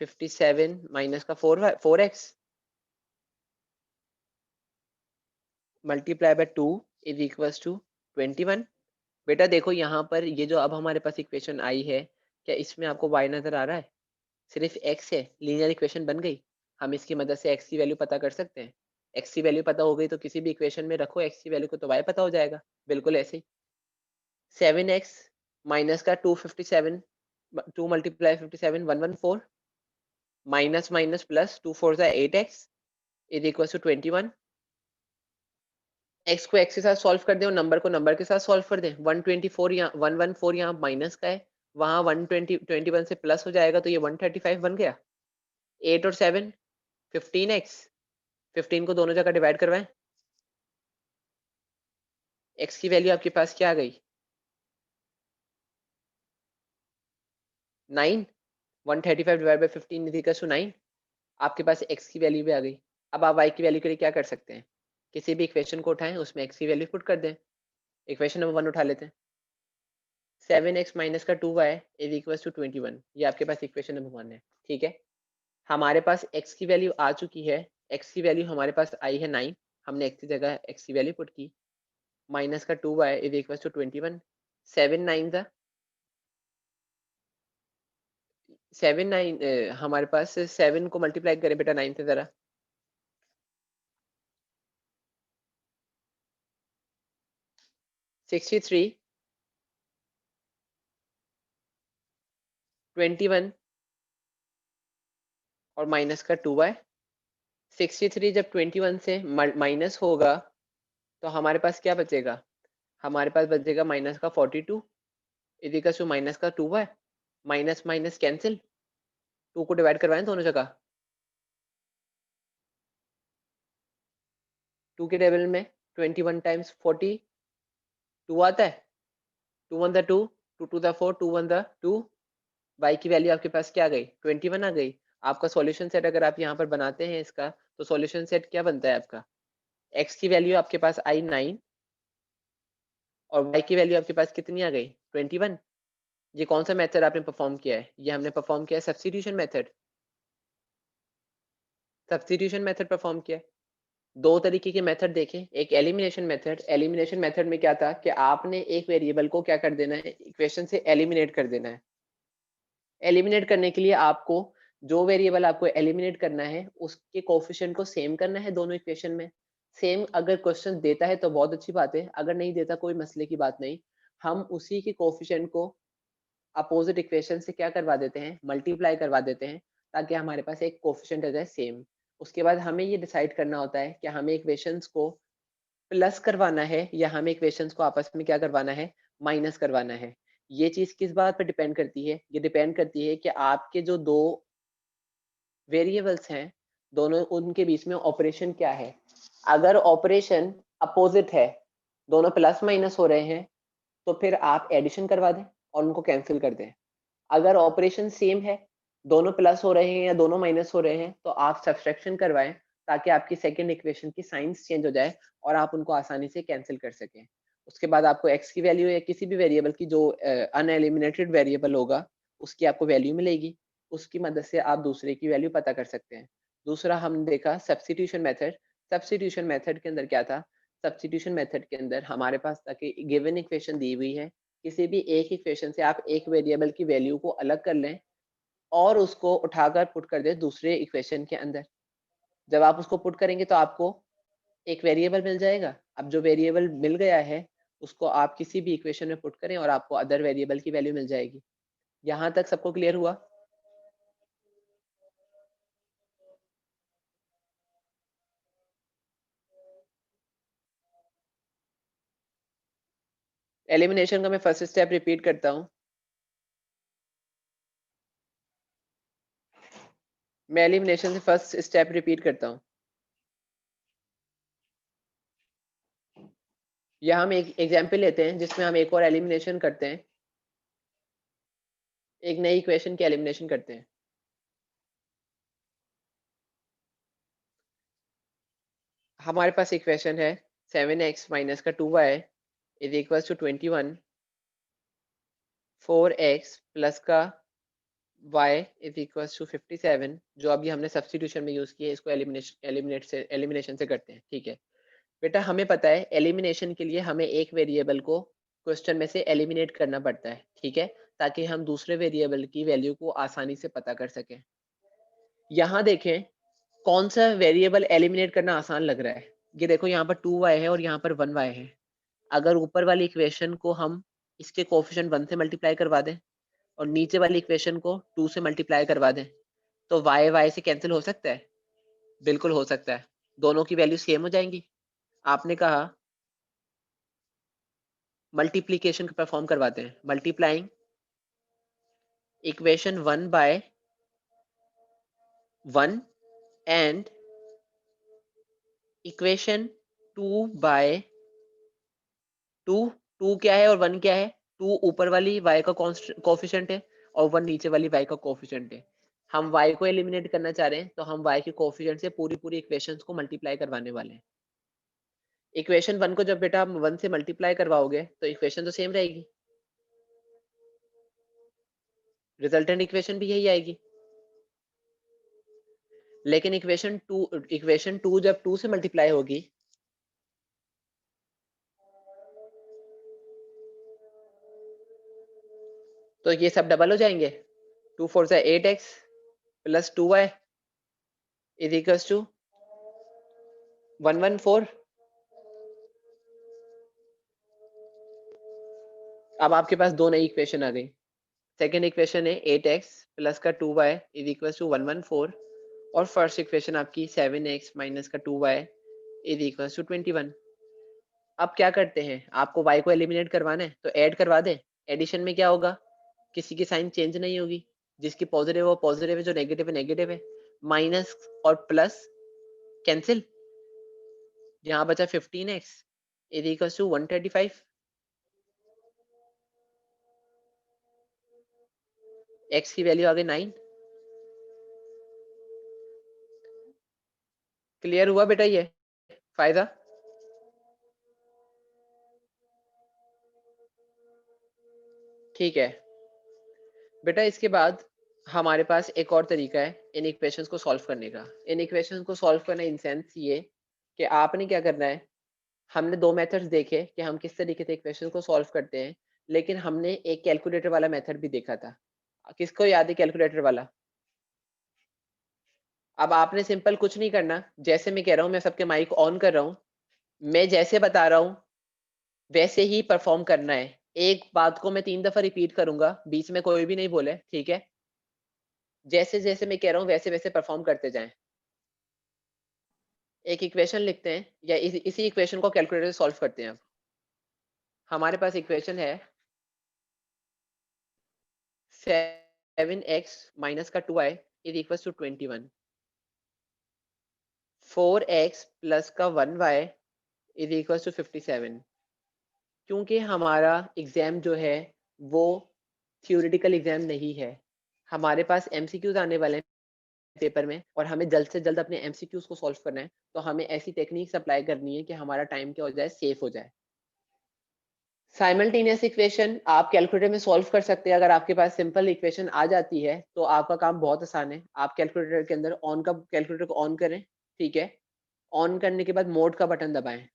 57 माइनस का 4x multiply by 2 is equals to 21। बेटा देखो यहाँ पर ये जो अब हमारे पास इक्वेशन आई है, क्या इसमें आपको y नजर आ रहा है? सिर्फ x है, लीनियर इक्वेशन बन गई। हम इसकी मदद से x की वैल्यू पता कर सकते हैं। x की वैल्यू पता हो गई तो किसी भी इक्वेशन में रखो x की वैल्यू को तो y पता हो जाएगा। बिल्कुल ऐसे ही 7x माइनस का 257 2 multiply 57 114 minus minus plus 2 4 8x is equal to 21। x को x के साथ सॉल्व कर दें और नंबर को नंबर के साथ सॉल्व कर दें। 124 यहाँ 114 यहाँ माइनस का है, वहां 121 से प्लस हो जाएगा तो ये 135 बन गया। 8 और 7 15x 15 को दोनों जगह डिवाइड करवाएं। x की वैल्यू आपके पास क्या आ गई? 9। 135 divide by 15 is equal to 9। आपके पास x की वैल्यू भी आ गई। अब आप y की वैल्यू के लिए क्या कर सकते हैं? किसी भी इक्वेशन को उठाएं, उसमें x की वैल्यू पुट कर दें। इक्वेशन नंबर 1 उठा लेते हैं। 7x माइनस का 2y इज इक्वल टू 21। ये आपके पास इक्वेशन नंबर 1 है। ठीक है, हमारे पास x की वैल्यू आ चुकी है। x की वैल्यू हमारे पास आई है 9। हमने x की जगह x की वैल्यू पुट की। माइनस का 2y इज इक्वल टू 21। 7 9 था 7 9 हमारे पास 7 को मल्टीप्लाई करें बेटा 9 से जरा। 63 21 और माइनस का 2y। 63 जब 21 से माइनस होगा तो हमारे पास क्या बचेगा? हमारे पास बचेगा माइनस का 42 इजिकल टू माइनस का 2y। माइनस माइनस कैंसिल, 2 को डिवाइड करवाएं दोनों जगह। 2 के टेबल में 21 टाइम्स 40 2 आता है। 2 1 2 2 2 4 2 1 2। y की वैल्यू आपके पास क्या आ गई? 21 आ गई। आपका सॉल्यूशन सेट अगर आप यहाँ पर बनाते हैं इसका, तो सॉल्यूशन सेट क्या बनता है आपका? x की वैल्यू आपके पास आई 9 और y की वैल्यू आपके पास कितनी आ गई? 21। ये कौन सा मेथड आपने परफॉर्म किया है? ये हमने परफॉर्म किया है substitution method. Substitution method perform किया है। दो तरीके के मेथड देखें, एक एलिमिनेशन मेथड। एलिमिनेशन मेथड में क्या था कि आपने एक वेरिएबल को क्या कर देना है? इक्वेशन से एलिमिनेट कर देना है। एलिमिनेट करने के लिए आपको जो वेरिएबल आपको एलिमिनेट करना है उसके कोफिशिएंट को सेम करना है दोनों इक्वेशन में। सेम अगर क्वेश्चन देता है तो बहुत अच्छी बात है, अगर नहीं देता कोई मसले की बात नहीं। हम उसी के कोफिशिएंट को अपोजिट इक्वेशन से क्या करवा देते हैं? मल्टीप्लाई करवा देते हैं, ताकि हमारे पास एक कोफिशिएंट आ जाए सेम। उसके बाद हमें ये डिसाइड करना होता है कि हमें इक्वेशंस को प्लस करवाना है या हमें इक्वेशंस को आपस में क्या करवाना है? माइनस करवाना है। ये चीज किस बात पर डिपेंड करती है? ये डिपेंड करती है कि आपके जो दो वेरिएबल्स हैं, दोनों उनके बीच में ऑपरेशन क्या है। अगर ऑपरेशन अपोजिट है, दोनों प्लस माइनस हो रहे हैं, तो फिर आप एडिशन करवा दें और उनको कैंसिल कर दें। अगर ऑपरेशन सेम है, दोनों प्लस हो रहे हैं या दोनों माइनस हो रहे हैं, तो आप सब्सट्रैक्शन करवाएं, ताकि आपकी सेकंड इक्वेशन की साइंस चेंज हो जाए और आप उनको आसानी से कैंसिल कर सकें। उसके बाद आपको x की वैल्यू या किसी भी वेरिएबल की जो अनएलिमिनेटेड वेरिएबल होगा उसकी आपको वैल्यू मिलेगी। उसकी मदद से आप दूसरे की वैल्यू पता कर सकते हैं। दूसरा हमने देखा सब्स्टिट्यूशन मेथड। सब्स्टिट्यूशन मेथड के अंदर क्या था? सब्स्टिट्यूशन मेथड के अंदर हमारे पास ताकि गिवन इक्वेशन दी हुई है, किसी भी एक इक्वेशन से आप एक वेरिएबल की वैल्यू को अलग कर लें और उसको उठाकर पुट कर दें दूसरे इक्वेशन के अंदर। जब आप उसको पुट करेंगे तो आपको एक वेरिएबल मिल जाएगा। अब जो वेरिएबल मिल गया है उसको आप किसी भी इक्वेशन में पुट करें और आपको अदर वेरिएबल की वैल्यू मिल जाएगी। यहाँ तक सबको क्लियर हुआ? एलिमिनेशन का मैं फर्स्ट स्टेप रिपीट करता हूँ। मैं एलिमिनेशन से फर्स्ट स्टेप रिपीट करता हूँ। यहाँ हम एक एग्जाम्पल लेते हैं जिसमें हम एक और एलिमिनेशन करते हैं, एक नई इक्वेशन की एलिमिनेशन करते हैं। हमारे पास इक्वेशन है 7x माइनस का 2y is equal to 21, 4x plus का y इज इक्वल टू 57, जो अभी हमने सब्स्टिट्यूशन में यूज किया है, इसको एलिमिनेशन से करते हैं। ठीक है बेटा, हमें पता है एलिमिनेशन के लिए हमें एक वेरिएबल को क्वेश्चन में से एलिमिनेट करना पड़ता है, ठीक है, ताकि हम दूसरे वेरिएबल की वैल्यू को आसानी से पता कर सकें। यहाँ देखें कौन सा वेरिएबल एलिमिनेट करना आसान लग रहा है। ये देखो यहाँ पर 2y है और यहाँ पर 1y है। अगर ऊपर वाली इक्वेशन को हम इसके कोफिशिएंट 1 से मल्टीप्लाई करवा दें और नीचे वाली इक्वेशन को 2 से मल्टीप्लाई करवा दें तो y से कैंसिल हो सकता है? बिल्कुल हो सकता है, दोनों की वैल्यू सेम हो जाएंगी। आपने कहा मल्टीप्लीकेशन परफॉर्म करवाते हैं, multiplying equation 1 by 1 and equation 2 by 2। 2 क्या है और 1 क्या है? 2 ऊपर वाली y का कोफिशिएंट है और 1 नीचे वाली y का कोफिशिएंट है। हम y को एलिमिनेट करना चाह रहे हैं तो हम y के कोफिशिएंट से पूरी इक्वेशंस को मल्टीप्लाई करवाने वाले हैं। इक्वेशन 1 को जब बेटा आप 1 से मल्टीप्लाई करवाओगे तो इक्वेशन तो सेम रहेगी, रिजल्टेंट इक्वेशन भी यही आएगी। लेकिन इक्वेशन 2 जब 2 से मल्टीप्लाई होगी तो ये सब डबल हो जाएंगे। 2 4 से 8x plus 2y is equals to 114। अब आपके पास दो नई इक्वेशन आ गई। सेकेंड इक्वेशन है 8x प्लस का 2y इज इक्वल्स टू 114 और फर्स्ट इक्वेशन आपकी 7x माइनस का 2y इज इक्वल्स टू 21। अब क्या करते हैं, आपको y को एलिमिनेट करवाना है तो ऐड करवा दें। एडिशन में क्या होगा, किसी की साइन चेंज नहीं होगी, जिसकी पॉजिटिव है वो पॉजिटिव है, जो नेगेटिव है नेगेटिव है। माइनस और प्लस कैंसिल, यहाँ बचा 15x is equals to 135। x की वैल्यू आ गई 9। क्लियर हुआ बेटा ये फायदा? ठीक है बेटा, इसके बाद हमारे पास एक और तरीका है इन इक्वेशंस को सॉल्व करने का। इन इक्वेशंस को सॉल्व करना इन सेंस ये कि आपने क्या करना है, हमने दो मेथड्स देखे कि हम किस तरीके से इक्वेशन को सॉल्व करते हैं, लेकिन हमने एक कैलकुलेटर वाला मेथड भी देखा था। किसको याद है कैलकुलेटर वाला? अब आपने सिंपल कुछ नहीं करना, जैसे मैं कह रहा हूँ, मैं सबके माइक ऑन कर रहा हूँ, मैं जैसे बता रहा हूँ वैसे ही परफॉर्म करना है। एक बात को मैं 3 दफा रिपीट करूंगा, बीच में कोई भी नहीं बोले, ठीक है? जैसे जैसे मैं कह रहा हूँ वैसे वैसे परफॉर्म करते जाएं। एक इक्वेशन लिखते हैं या इसी इक्वेशन को कैलकुलेटर से सॉल्व करते हैं। अब हमारे पास इक्वेशन है 7x माइनस का 2y is equal to 21, 4x plus का 1y इज इक्वल टू 57। क्योंकि हमारा एग्जाम जो है वो थियोरेटिकल एग्जाम नहीं है, हमारे पास एमसीक्यूज आने वाले हैं पेपर में और हमें जल्द से जल्द अपने एमसीक्यूज को सॉल्व करना है, तो हमें ऐसी टेक्निक्स अप्लाई करनी है कि हमारा टाइम क्या हो जाए, सेफ हो जाए। साइमल्टेनियस इक्वेशन आप कैलकुलेटर में सॉल्व कर सकते हैं। अगर आपके पास सिंपल इक्वेशन आ जाती है तो आपका काम बहुत आसान है। आप कैलकुलेटर के अंदर कैलकुलेटर को ऑन करें, ठीक है? ऑन करने के बाद मोड का बटन दबाएं,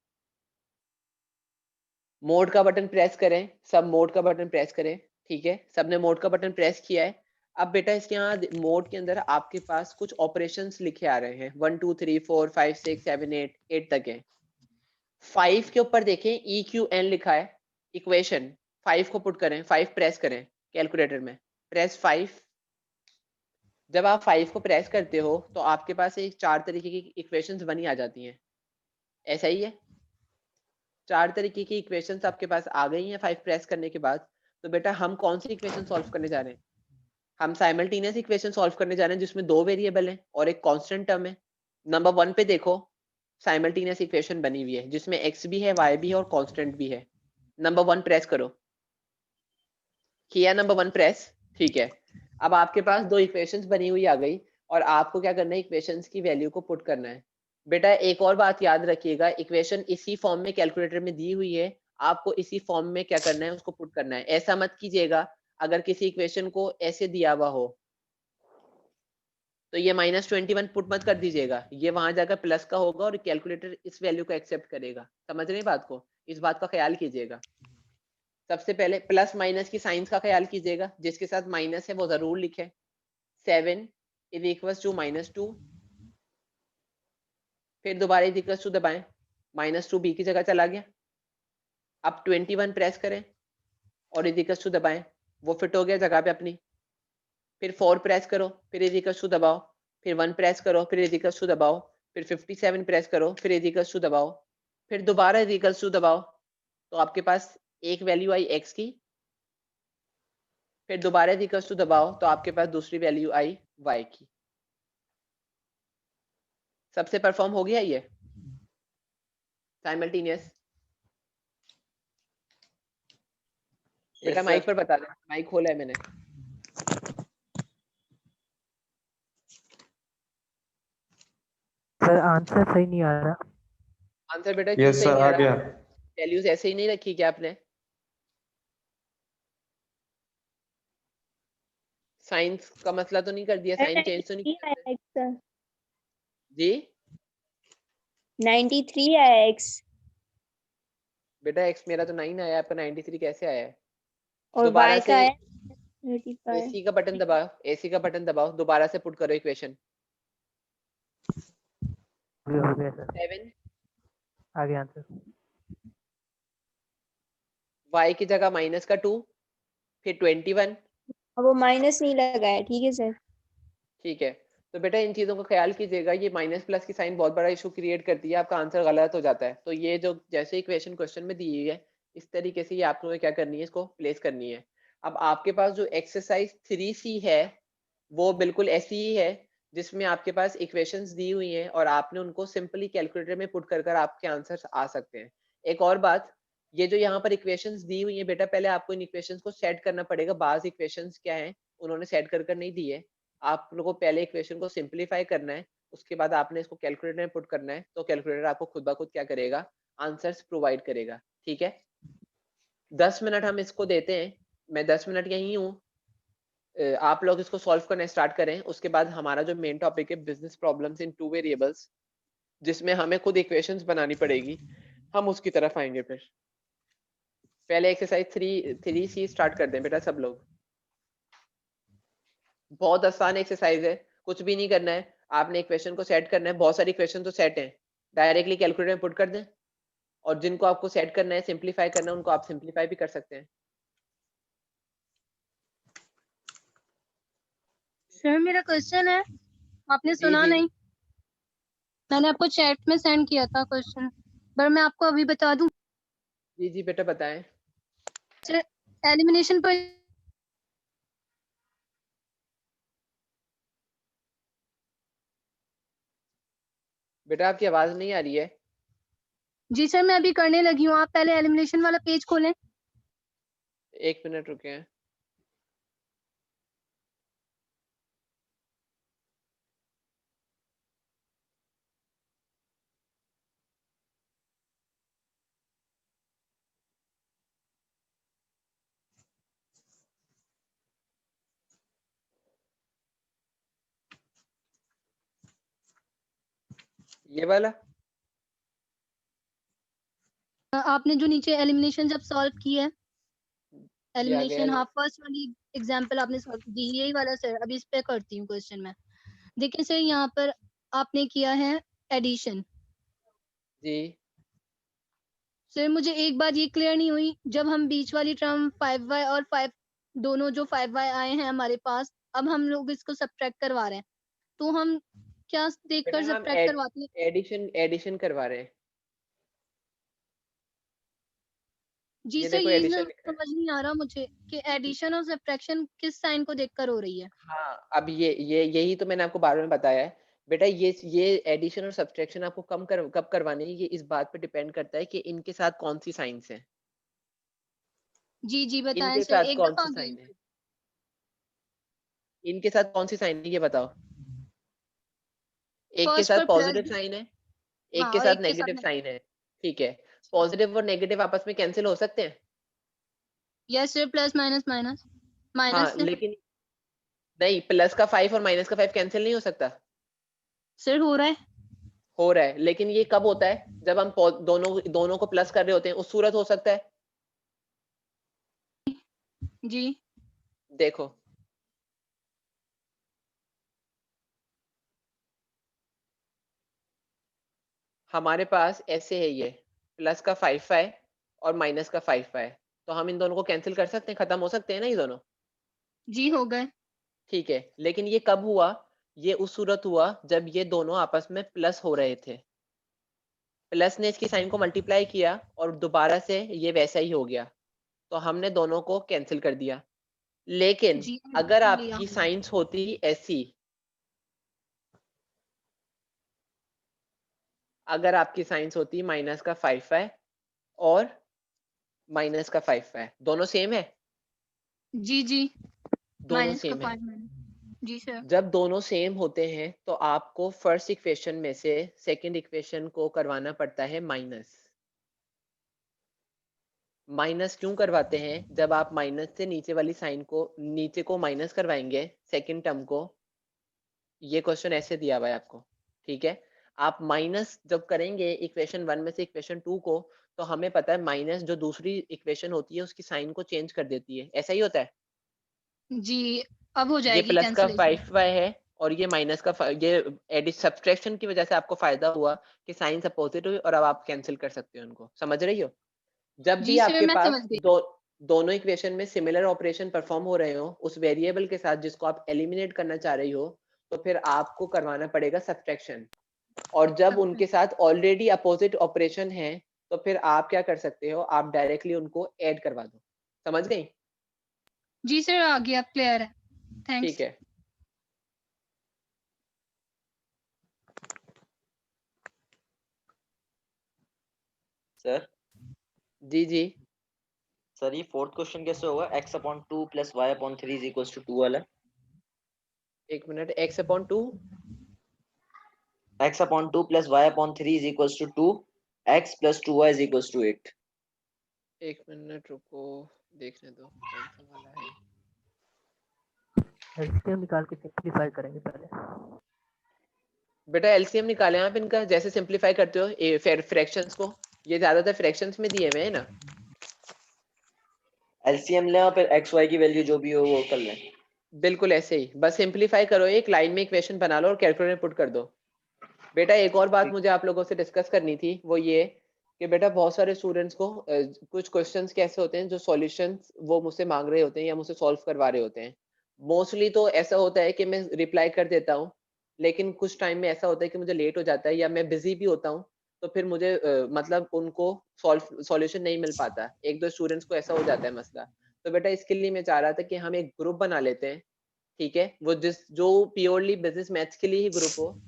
मोड का बटन प्रेस करें, सब मोड का बटन प्रेस करें, ठीक है? सबने मोड का बटन प्रेस किया है। अब बेटा इसके यहाँ मोड के अंदर आपके पास कुछ ऑपरेशंस लिखे आ रहे हैं, 1 2 3 4 5 6 7 8 तक है। 5 के ऊपर देखें EQN लिखा है, इक्वेशन 5 को पुट करें, 5 प्रेस करें कैलकुलेटर में, प्रेस 5। जब आप 5 को प्रेस करते हो तो आपके पास एक 4 तरीके की इक्वेशंस बनी आ जाती हैं, ऐसा ही है? 4 तरीके की इक्वेशंस आपके पास आ गई हैं 5 प्रेस करने के बाद। तो बेटा हम कौन सी इक्वेशन सॉल्व करने जा रहे हैं? हम साइमल्टेनियस इक्वेशन सॉल्व करने जा रहे हैं जिसमें दो वेरिएबल हैं और एक कांस्टेंट टर्म है। नंबर 1 पे देखो, साइमल्टेनियस इक्वेशन बनी हुई है जिसमें x भी है, y भी है और कांस्टेंट भी है। नंबर 1 प्रेस करो, किया नंबर 1 प्रेस, ठीक है? अब आपके पास दो इक्वेशंस बनी हुई आ गई और आपको क्या करना है, इक्वेशंस की वैल्यू को पुट करना है। बेटा एक और बात याद रखिएगा, इक्वेशन इसी फॉर्म में कैलकुलेटर में दी हुई है, आपको इसी फॉर्म में क्या करना है, उसको पुट करना है। ऐसा मत कीजिएगा अगर किसी इक्वेशन को ऐसे दिया हुआ हो तो ये -21 पुट मत कर दीजिएगा, ये वहां जाकर प्लस का होगा और कैलकुलेटर इस वैल्यू को एक्सेप्ट करेगा। समझ रहे हैं बात को? इस बात का ख्याल कीजिएगा। सबसे पहले प्लस माइनस की साइंस का ख्याल कीजिएगा, जिसके साथ माइनस है वो जरूर लिखें। 7 इज इक्वल टू -2, फिर दोबारा इज इक्वल टू दबाएं, -2 बी की जगह चला गया। अब 21 प्रेस करें और इज इक्वल टू दबाएं, वो फिट हो गया जगह पे अपनी। फिर 4 प्रेस करो, फिर इज इक्वल टू दबाओ, फिर 1 प्रेस करो, फिर इज इक्वल टू दबाओ, फिर 57 प्रेस करो, फिर इज इक्वल टू दबाओ, फिर दोबारा इज इक्वल टू दबाओ, तो आपके पास एक वैल्यू आई x की, फिर दोबारा इज इक्वल टू दबाओ तो आपके पास दूसरी वैल्यू आई y की। सबसे परफॉर्म हो गया ये साइमल्टेनियस? बेटा माइक पर बता दे, माइक खोला है मैंने।
सर आंसर सही नहीं आ रहा।
आंसर बेटा क्यों सही
सर
नहीं
आ
आ रहा?
गया।
वैल्यूज ऐसे ही नहीं रखी क्या आपने? साइंस का मसला तो नहीं कर दिया, साइन चेंज तो नहीं किया जी?
93 आया x
बेटा x मेरा तो 9 आया, आपका 93 कैसे आया है?
और
दोबारा
y
से
का आया 35।
एसी का बटन दबाओ, एसी का बटन दबाओ, दोबारा से पुट करो इक्वेशन।
हो गया सर,
7
आ गया आंसर।
y की जगह -2, फिर 21।
अब वो माइनस नहीं लगाया, ठीक है सर।
ठीक है, तो बेटा इन चीजों का ख्याल कीजिएगा, ये माइनस प्लस की साइन बहुत बड़ा इशू क्रिएट करती है, आपका आंसर गलत हो जाता है। तो ये जो जैसे इक्वेशन क्वेश्चन में दी हुई है इस तरीके से ये आपको क्या करनी है, इसको प्लेस करनी है। अब आपके पास जो एक्सरसाइज 3C है वो बिल्कुल ऐसी ही है, जिसमें आपके पास इक्वेशंस दी हुई हैं और आपने उनको सिंपली कैलकुलेटर में पुट कर आपके आंसर आ सकते हैं। एक और बात, ये जो यहाँ पर इक्वेशंस दी हुई हैं बेटा, पहले आपको इन इक्वेशंस को सेट करना पड़ेगा। बाज इक्वेशंस क्या है, उन्होंने सेट कर नहीं दी है, आप लोगों को पहले इक्वेशन को सिंप्लीफाई करना है, उसके बाद आपने इसको कैलकुलेटर में पुट करना है, तो कैलकुलेटर आपको खुद ब खुद क्या करेगा, आंसर्स प्रोवाइड करेगा। ठीक है, 10 मिनट हम इसको देते हैं, मैं 10 मिनट यही हूँ, आप लोग इसको सॉल्व करना स्टार्ट करें। उसके बाद हमारा जो मेन टॉपिक है बिजनेस प्रॉब्लम्स इन 2 वेरिएबल्स, जिसमें हमें खुद इक्वेशंस बनानी पड़ेगी, हम उसकी तरफ आएंगे। फिर पहले एक्सरसाइज 3C स्टार्ट कर दें बेटा सब लोग। बहुत आसान एक्सरसाइज है, कुछ भी नहीं करना है, आपने इक्वेशन को सेट करना है। बहुत सारी इक्वेशन तो सेट हैं, डायरेक्टली कैलकुलेटर में पुट कर दें, और जिनको आपको सेट करना है, सिंप्लीफाई करना है, उनको आप सिंप्लीफाई भी कर सकते हैं।
सर मेरा क्वेश्चन है, आपने
जी
सुना
जी
नहीं? मैंने आपको चैट में सेंड किया था क्वेश्चन, पर मैं आपको अभी बता दूं।
जी जी बेटा बताएं।
सर एलिमिनेशन पर
बेटा आपकी आवाज नहीं आ रही है।
जी सर मैं अभी करने लगी हूँ, आप पहले एलिमिनेशन वाला पेज खोलें।
1 मिनट रुके हैं। ये वाला
आपने जो नीचे एलिमिनेशन जब सॉल्व की है,
जी आ गया।
एलिमिनेशन हाफ फर्स्ट वाली एग्जांपल आपने सॉल्व की, यही वाला सर। अभी इस पे करती हूँ क्वेश्चन में। देखिए सर यहाँ पर आपने किया है एडिशन।
जी
सर मुझे एक बात ये क्लियर नहीं हुई, जब हम बीच वाली टर्म 5y और 5 दोनों जो 5y आए हैं हमारे पास, अब हम लोग इसको सब्ट्रैक्ट करवा रहे हैं, तो हम क्या देखकर
बेटा हम
सब्ट्रैक्ट करवाते हैं?
एडिशन करवा रहे हैं।
जी
ये
सर
देखो
ये
एडिशन लिखा है।
समझ नहीं आ रहा मुझे कि एडिशन और सब्ट्रैक्शन किस साइन को देखकर हो रही है।
हाँ, अब ये यही तो मैंने आपको बार में बताया है बेटा। ये एडिशन और सब्ट्रैक्शन आपको कब करवानी है, ये इस बात पे डिपेंड करता है कि इनके साथ कौन सी साइंस है।
जी जी बताएं
इनके
सर,
साथ
एक
कौन
दफा
सी
अगेन।
साइन है, इनके साथ कौन सी साइन है ये बताओ। एक के
फर्स्ट
साथ
पर प्लस,
पॉजिटिव साइन है, एक
हाँ,
के
और
साथ
एक के साथ
नेगेटिव साइन है, ठीक है। पॉजिटिव और नेगेटिव आपस में कैंसिल हो सकते हैं।
Yes sir, plus minus minus
हाँ
माइनस से
लेकिन नहीं, प्लस का 5 और माइनस का 5 कैंसिल नहीं हो सकता।
सर हो रहा है।
हो रहा है, लेकिन ये कब होता है, जब हम दोनों दोनों को प्लस कर रहे होते हैं, उस सूरत हो सकता है।
जी
देखो हमारे पास ऐसे है, ये प्लस का 5 है और माइनस का 5 है, तो हम इन दोनों को कैंसिल कर सकते हैं, खत्म हो सकते हैं ना ये दोनों।
जी हो गए।
ठीक है, लेकिन ये कब हुआ, ये उस सूरत हुआ जब ये दोनों आपस में प्लस हो रहे थे। प्लस ने इसकी साइन को मल्टीप्लाई किया और दोबारा से ये वैसा ही हो गया, तो हमने दोनों को कैंसिल कर दिया। लेकिन
जी
अगर
लिया।
आपकी साइंस होती ऐसी, अगर आपकी साइंस होती माइनस का 5 है और माइनस का 5 है, दोनों सेम है,
जी जी
दोनों
माइनस का
सेम है।
5 माइनस। जी सर।
जब दोनों सेम होते हैं तो आपको फर्स्ट इक्वेशन में से सेकंड इक्वेशन को करवाना पड़ता है माइनस। माइनस क्यों करवाते हैं, जब आप माइनस से नीचे वाली साइन को, नीचे को माइनस करवाएंगे सेकंड टर्म को, ये क्वेश्चन ऐसे दिया हुआ है आपको, ठीक है। आप माइनस जब करेंगे इक्वेशन 1 में से इक्वेशन 2 को, तो हमें पता है माइनस जो दूसरी इक्वेशन होती है उसकी साइन को चेंज कर देती है, ऐसा ही होता है।
जी अब हो
ये
जाएगी
प्लस का
कैंसिलेशन।
5y है और ये माइनस का ये एडिट सब्सट्रैक्शन की वजह से आपको फायदा हुआ कि साइंस अपोजिट हुई और अब आप कैंसिल कर सकते हो उनको, समझ रही हो। जब भी
जी सर
आपके
मैं समझ
पास
गई।
दोनों इक्वेशन में सिमिलर ऑपरेशन परफॉर्म हो रहे हो उस वेरिएबल के साथ जिसको आप एलिमिनेट करना चाह रही हो, तो फिर आपको करवाना पड़ेगा सब्सट्रैक्शन। और जब
सब
उनके साथ ऑलरेडी अपोजिट ऑपरेशन है, तो फिर आप क्या कर सकते हो, आप डायरेक्टली उनको ऐड करवा दो, समझ गई।
जी सर आ गया, क्लियर है।
ठीक
थैंक्स।
है।
सर
जी जी,
सर ये फोर्थ क्वेश्चन कैसे होगा, x/2 + y/3 = 2 वाला।
एक minute, x/2
x/2 + y/3 = 2, x + 2y = 8।
एक मिनट रुको, देखने दो कौन सा वाला है।
एलसीएम निकाल के सिंपलीफाई करेंगे पहले।
बेटा एलसीएम निकाले आप इनका, जैसे सिंपलीफाई करते हो फ्रैक्शंस को, ये ज्यादातर फ्रैक्शंस में दिए हुए हैं ना।
एलसीएम लें और फिर x y की वैल्यू जो भी हो वो कर लें।
बिल्कुल ऐसे ही, बस सिंपलीफाई करो, एक लाइन में इक्वेशन बना लो और कैलकुलेटर पुट कर दो। बेटा एक और बात मुझे आप लोगों से डिस्कस करनी थी, वो ये कि बेटा बहुत सारे स्टूडेंट्स को कुछ क्वेश्चंस कैसे होते हैं जो सॉल्यूशंस वो मुझसे मांग रहे होते हैं या मुझसे सॉल्व करवा रहे होते हैं। मोस्टली तो ऐसा होता है कि मैं रिप्लाई कर देता हूँ, लेकिन कुछ टाइम में ऐसा होता है कि मुझे लेट हो जाता है या मैं बिजी भी होता हूँ, तो फिर मुझे मतलब उनको सॉल्यूशन नहीं मिल पाता। एक दो स्टूडेंट्स को ऐसा हो जाता है मसला। तो बेटा इसके लिए मैं चाह रहा था कि हम एक ग्रुप बना लेते हैं, ठीक है, वो जो प्योरली बिजनेस मैथ्स के लिए ही ग्रुप हो,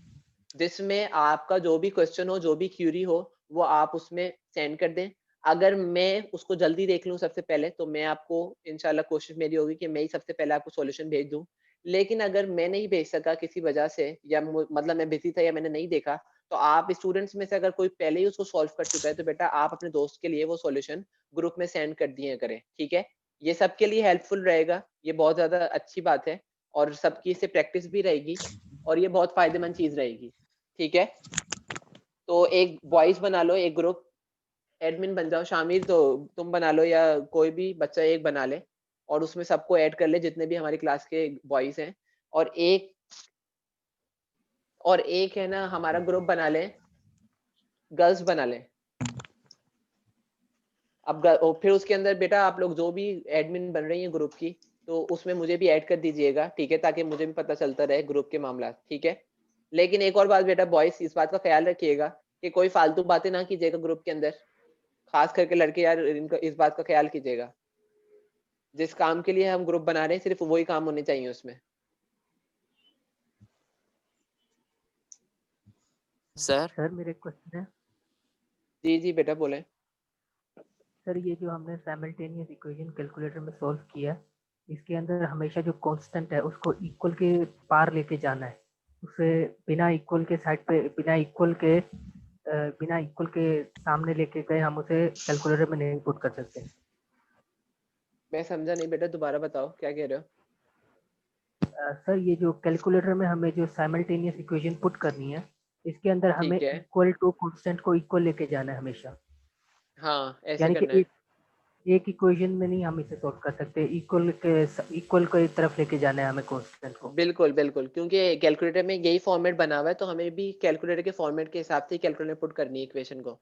जिसमें आपका जो भी क्वेश्चन हो, जो भी क्यूरी हो, वो आप उसमें सेंड कर दें। अगर मैं उसको जल्दी देख लूँ सबसे पहले, तो मैं आपको इंशाल्लाह कोशिश मेरी होगी कि मैं ही सबसे पहले आपको सॉल्यूशन भेज दूँ। लेकिन अगर मैं नहीं भेज सका किसी वजह से, या मतलब मैं बिजी था या मैंने नहीं देखा, तो आप स्टूडेंट्स में से अगर कोई पहले ही उसको सॉल्व कर चुका है, तो बेटा आप अपने दोस्त के लिए वो सॉल्यूशन ग्रुप में सेंड कर दिए करें, ठीक है। ये सबके लिए हेल्पफुल रहेगा, ये बहुत ज्यादा अच्छी बात है और सबकी इससे प्रैक्टिस भी रहेगी और ये बहुत फायदेमंद चीज रहेगी, ठीक है। तो एक बॉयज बना लो, एक ग्रुप एडमिन बन जाओ, शामिर तो तुम बना लो या कोई भी बच्चा एक बना ले और उसमें सबको ऐड कर ले जितने भी हमारी क्लास के बॉयज हैं। और एक है ना हमारा ग्रुप बना ले, गर्ल्स बना ले। अब और फिर उसके अंदर बेटा आप लोग जो भी एडमिन बन रही हैं ग्रुप की, तो उसमें मुझे भी ऐड कर दीजिएगा, ठीक है, ताकि मुझे भी पता चलता रहे ग्रुप के मामला, ठीक है। लेकिन एक और बात बेटा, बॉयज इस बात का ख्याल रखिएगा कि कोई फालतू बातें ना कीजिएगा ग्रुप के अंदर, खास करके लड़के यार, इनका इस बात का ख्याल कीजिएगा। जिस काम के लिए हम ग्रुप बना रहे हैं सिर्फ वही काम होने चाहिए उसमें।
सर
सर मेरे क्वेश्चन है,
जी जी बेटा बोले।
सर ये जो हमने साइमल्टेनियस इक्वेशन कैलकुलेटर में सॉल्व किया, इसके अंदर हमेशा जो कांस्टेंट है उसको इक्वल के पार लेके जाना है, उसे बिना इक्वल के साइड पे, बिना इक्वल के बिना इक्वल के सामने लेके गए हम उसे कैलकुलेटर में नहीं पुट कर सकते।
मैं समझा नहीं बेटा, दोबारा बताओ क्या कह रहे हो।
सर ये जो कैलकुलेटर में हमें जो साइमल्टेनियस इक्वेशन पुट करनी है, इसके अंदर हमें
ठीक है,
इक्वल टू कांस्टेंट को इक्वल लेके जाना है हमेशा।
हाँ ऐसे
यानी
करना
कि
है।
एक इक्वेशन में नहीं हम इसे सॉल्व कर सकते, इक्वल को एक तरफ लेके जाना है हमें कांस्टेंट को।
बिल्कुल बिल्कुल, क्योंकि कैलकुलेटर में यही फॉर्मेट बना हुआ है, तो हमें भी कैलकुलेटर के फॉर्मेट के हिसाब से कैलकुलेटर पुट करनी है इक्वेशन को।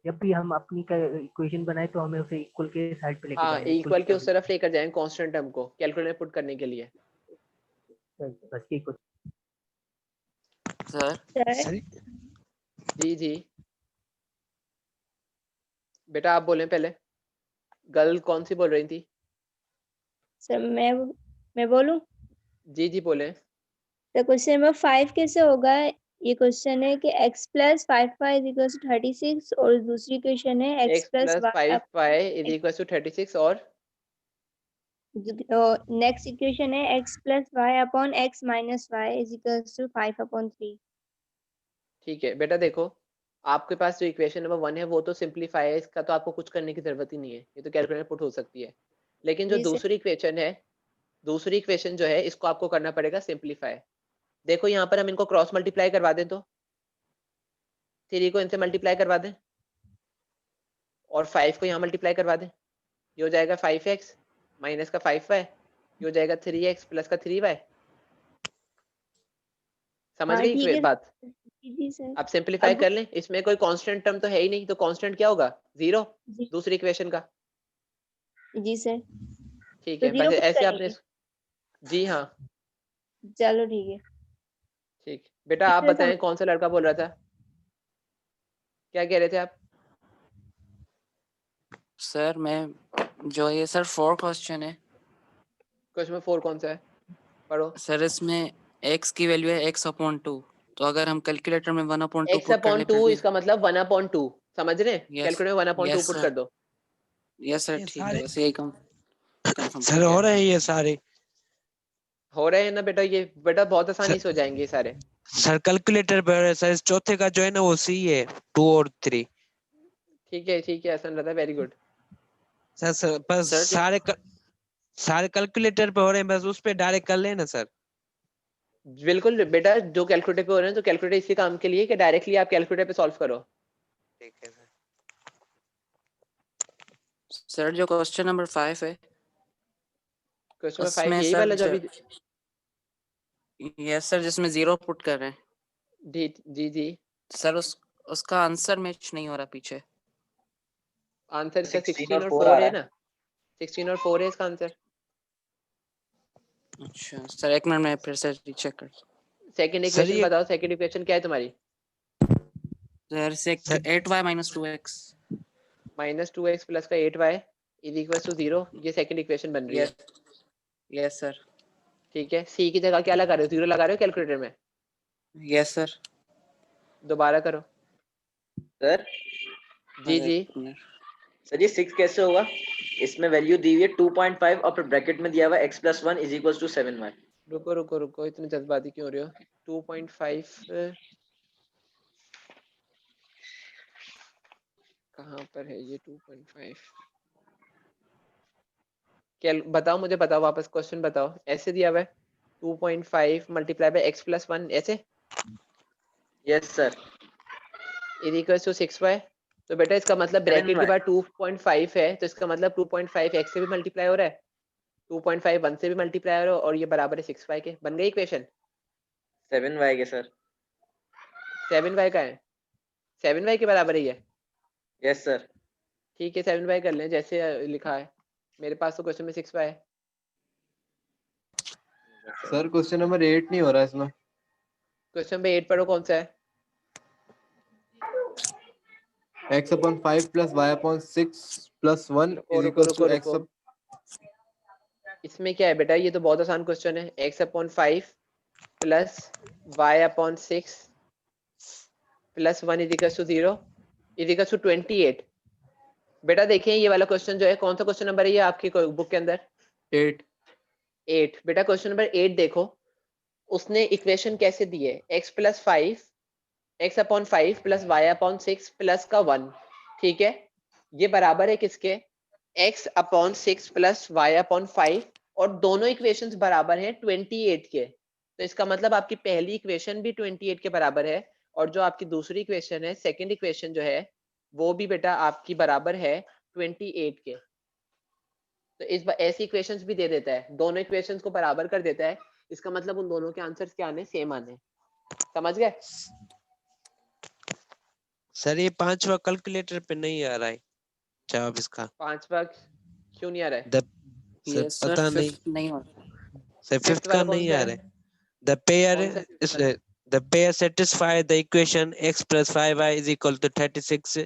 जब भी हम अपनी इक्वेशन बनाए तो हमें उसे इक्वल के साइड पे लेके
हाँ,
जाना है, इक्वल
इक्वल
की
के उस
तरफ।
तरफ लेकर जाएं कांस्टेंट टर्म को कैलकुलेटर पुट करने के लिए।
बस यही कुछ।
सर
सर
जी जी बेटा, आप बोलें पहले। गर्ल कौन सी बोल रही थी?
सर मैं बोलूं?
जी जी बोलें।
तो क्वेश्चन नंबर 5 कैसे होगा? ये क्वेश्चन है कि x plus 5y is equal to 36 और दूसरी क्वेश्चन है x
x
plus
plus
y।
5y is equal to 36 और
नेक्स्ट इक्वेशन है x plus y upon x minus y is equal to 5 upon 3।
ठीक है बेटा, देखो आपके पास जो इक्वेशन नंबर 1 है वो तो सिंपलीफाई है, इसका तो आपको कुछ करने की जरूरत ही नहीं है, ये तो कैलकुलेटर पुट हो सकती है। लेकिन जो
जी सर।
दूसरी इक्वेशन है, दूसरी इक्वेशन जो है इसको आपको करना पड़ेगा सिंपलीफाई। देखो यहाँ पर हम इनको क्रॉस मल्टीप्लाई करवा दें, तो 3 को इनसे मल्टीप्लाई करवा दें और 5 को यहाँ मल्टीप्लाई करवा दें। ये हो जाएगा 5x माइनस का 5y, ये हो जाएगा 3x प्लस का 3y। समझ
हाँ
गई
ठीक है
बात?
जी सर।
अब सिंपलीफाई
अब
कर लें, इसमें कोई कांस्टेंट टर्म तो है ही नहीं, तो कांस्टेंट क्या होगा? 0
जी
दूसरी इक्वेशन का।
जी सर,
ठीक
तो
है,
जीरो
बस
पुट
ऐसे आपने।
करेंगे।
जी हाँ
चलो ठीक है।
ठीक। बेटा आप
सर
बताएं कौन सा लड़का बोल रहा था, क्या कह रहे थे आप?
सर मैं जो ये सर 4 क्वेश्चन है
क्वेश्चन नंबर 4 कौन सा है, पढ़ो।
सर, इसमें x की वैल्यू है x/2, तो अगर हम कैलकुलेटर में 1/2
x
पुट कर
अपॉन
ले
2
फिर भी।
इसका मतलब 1/2, समझ रहे हैं?
यस
कैलकुलेटर में 1/2
यस
पुट
सर,
कर दो।
यस सर,
ये
ठीक है,
सारे
बस यही कंफर्म
सर
कर
हो
लिया।
रहे हैं ये सारे।
हो रहे हैं ना बेटा, ये बेटा बहुत आसानी से हो जाएंगे ये सारे।
सर कैलकुलेटर पर है सर, इस चौथे का जो है ना वो सी है, 2 और 3।
ठीक है आसान रहता है, वेरी गुड।
सर बस
सर जो
सारे कैलकुलेटर पे हो रहे हैं, बस उस पे डायरेक्ट कर लेना सर।
बिल्कुल बेटा, जो कैलकुलेटर पे हो रहे हैं तो कैलकुलेटर इसी काम के लिए कि डायरेक्टली आप कैलकुलेटर पे सॉल्व करो।
ठीक है सर।
सर जो क्वेश्चन नंबर 5 है
क्वेश्चन नंबर 5
उसमें
यही
सर
वाला जो अभी।
यस सर, जिसमें 0 पुट कर रहे हैं
जी जी
सर, उसका आंसर मैच नहीं हो रहा पीछे।
आंसर इसका
16
16
और
और
4 आ
4
रहा
है
है।
ना, 16 और 4 है इसका आंसर।
अच्छा सर, एक मिनट में फिर से रीचेक कर।
सेकंड
सर
इक्वेशन
ये
बताओ, सेकंड इक्वेशन क्या है तुम्हारी?
Sir 8y - 2x।
Minus 2x plus का 8y इज इक्वल टू 0, ये सेकंड इक्वेशन बन रही है।
यस यस सर,
ठीक है, c की जगह क्या लगा रहे हो? 0 लगा रहे हो कैलकुलेटर में?
Yes sir.
दोबारा करो।
सर
जी जी
सर ये 6 कैसे होगा? इसमें वैल्यू दी हुई है 2.5 और फिर ब्रैकेट में दिया हुआ है x plus 1 is equal to 7y।
रुको रुको रुको, इतनी जल्दबाजी क्यों हो रहे हो? 2.5 कहाँ पर है ये 2.5? क्या बताओ, मुझे बताओ वापस क्वेश्चन बताओ। ऐसे दिया हुआ है 2.5 मल्टीप्लाई बाय x प्लस 1 ऐसे
yes sir.
Is equal to 6y। तो बेटा इसका मतलब ब्रैकेट के
7y।
बाद 2.5 है, तो इसका मतलब 2.5 x से भी मल्टीप्लाई हो रहा है, 2.5 1 से भी मल्टीप्लाई हो रहा है, और ये बराबर है 6y के। बन गई इक्वेशन।
7y के सर।
7y का है, 7y के बराबर ही है।
Yes sir.
ठीक है 7y कर लें जैसे लिखा है, मेरे पास तो क्वेश्चन में 6y है।
सर क्वेश्चन नंबर 8 नहीं हो रहा इसमें।
क्वेश्चन पे 8 पढ़ो, कौन सा है?
x/5 प्लस y/6 प्लस 1
रुको
इज
रुको
इक्वल
रुको
टू
रुको,
x।
इसमें क्या है बेटा? ये तो बहुत आसान क्वेश्चन है। x/5 plus y/6 plus 1 is equal to 0 is equal to 28। बेटा देखिए ये वाला क्वेश्चन जो है, कौन सा क्वेश्चन नंबर है ये आपकी बुक के अंदर?
8।
8। बेटा क्वेश्चन नंबर 8 देखो, उसने इक्वेशन कैसे दी है? x plus 5 x upon 5 plus y upon 6 plus का 1, ठीक है, ये बराबर है किसके, x upon 6 plus y upon 5, और दोनों इक्वेशंस बराबर हैं 28 के। तो इसका मतलब आपकी पहली इक्वेशन भी 28 के बराबर है, और जो आपकी दूसरी इक्वेशन है, सेकंड इक्वेशन जो है, वो भी बेटा आपकी बराबर है 28 के। तो इस बार ऐसी इक्वेशंस भी दे देता है, दोनों इक्वेशंस को बराबर कर देता है, इसका मतलब उन दोनों के आंसर्स क्या आने, सेम आने। समझ गए?
सर ये 5वां कैलकुलेटर पे नहीं आ रहा है जवाब इसका।
5वां क्यों नहीं आ रहा है?
सर
ये सर
पता नहीं
5th नहीं हो
सर, 5th
फिफ्थ
का
वाला कौन
नहीं
सा
आ
है?
रहा है। द पेयर
कौन सा fifth
is
वाला?
the pair satisfy the equation x plus 5y is equal to 36,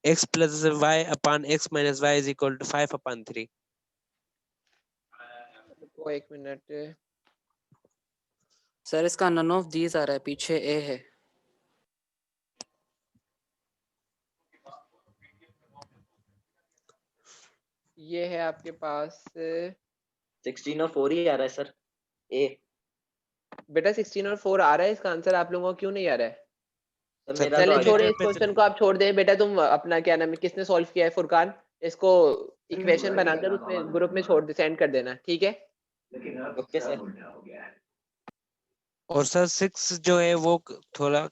x plus y upon x minus y is equal to 5 upon 3।
रुको एक मिनट,
सर इसका नन ऑफ दीज आ रहा है, पीछे ए है।
ये है आपके पास
16 और 4 ही आ रहा है सर, ए।
बेटा 16 और 4 आ रहा है, इसका आंसर आप लोगों को क्यों नहीं आ रहा है?
सर
सर
मेरा तो
चले
आ गया।
छोड़े,
कैलकुलेटर
इस
पे
क्वेश्चन को आप छोड़ दें बेटा, तुम अपना क्या नाम है, किसने सॉल्व किया है, फुरकान, इसको इक्वेशन बनाकर उसमें ग्रुप में छोड़ दे, सेंड कर देना, ठीक है?
Okay sir.
और सर 6 जो है वो थोड़ा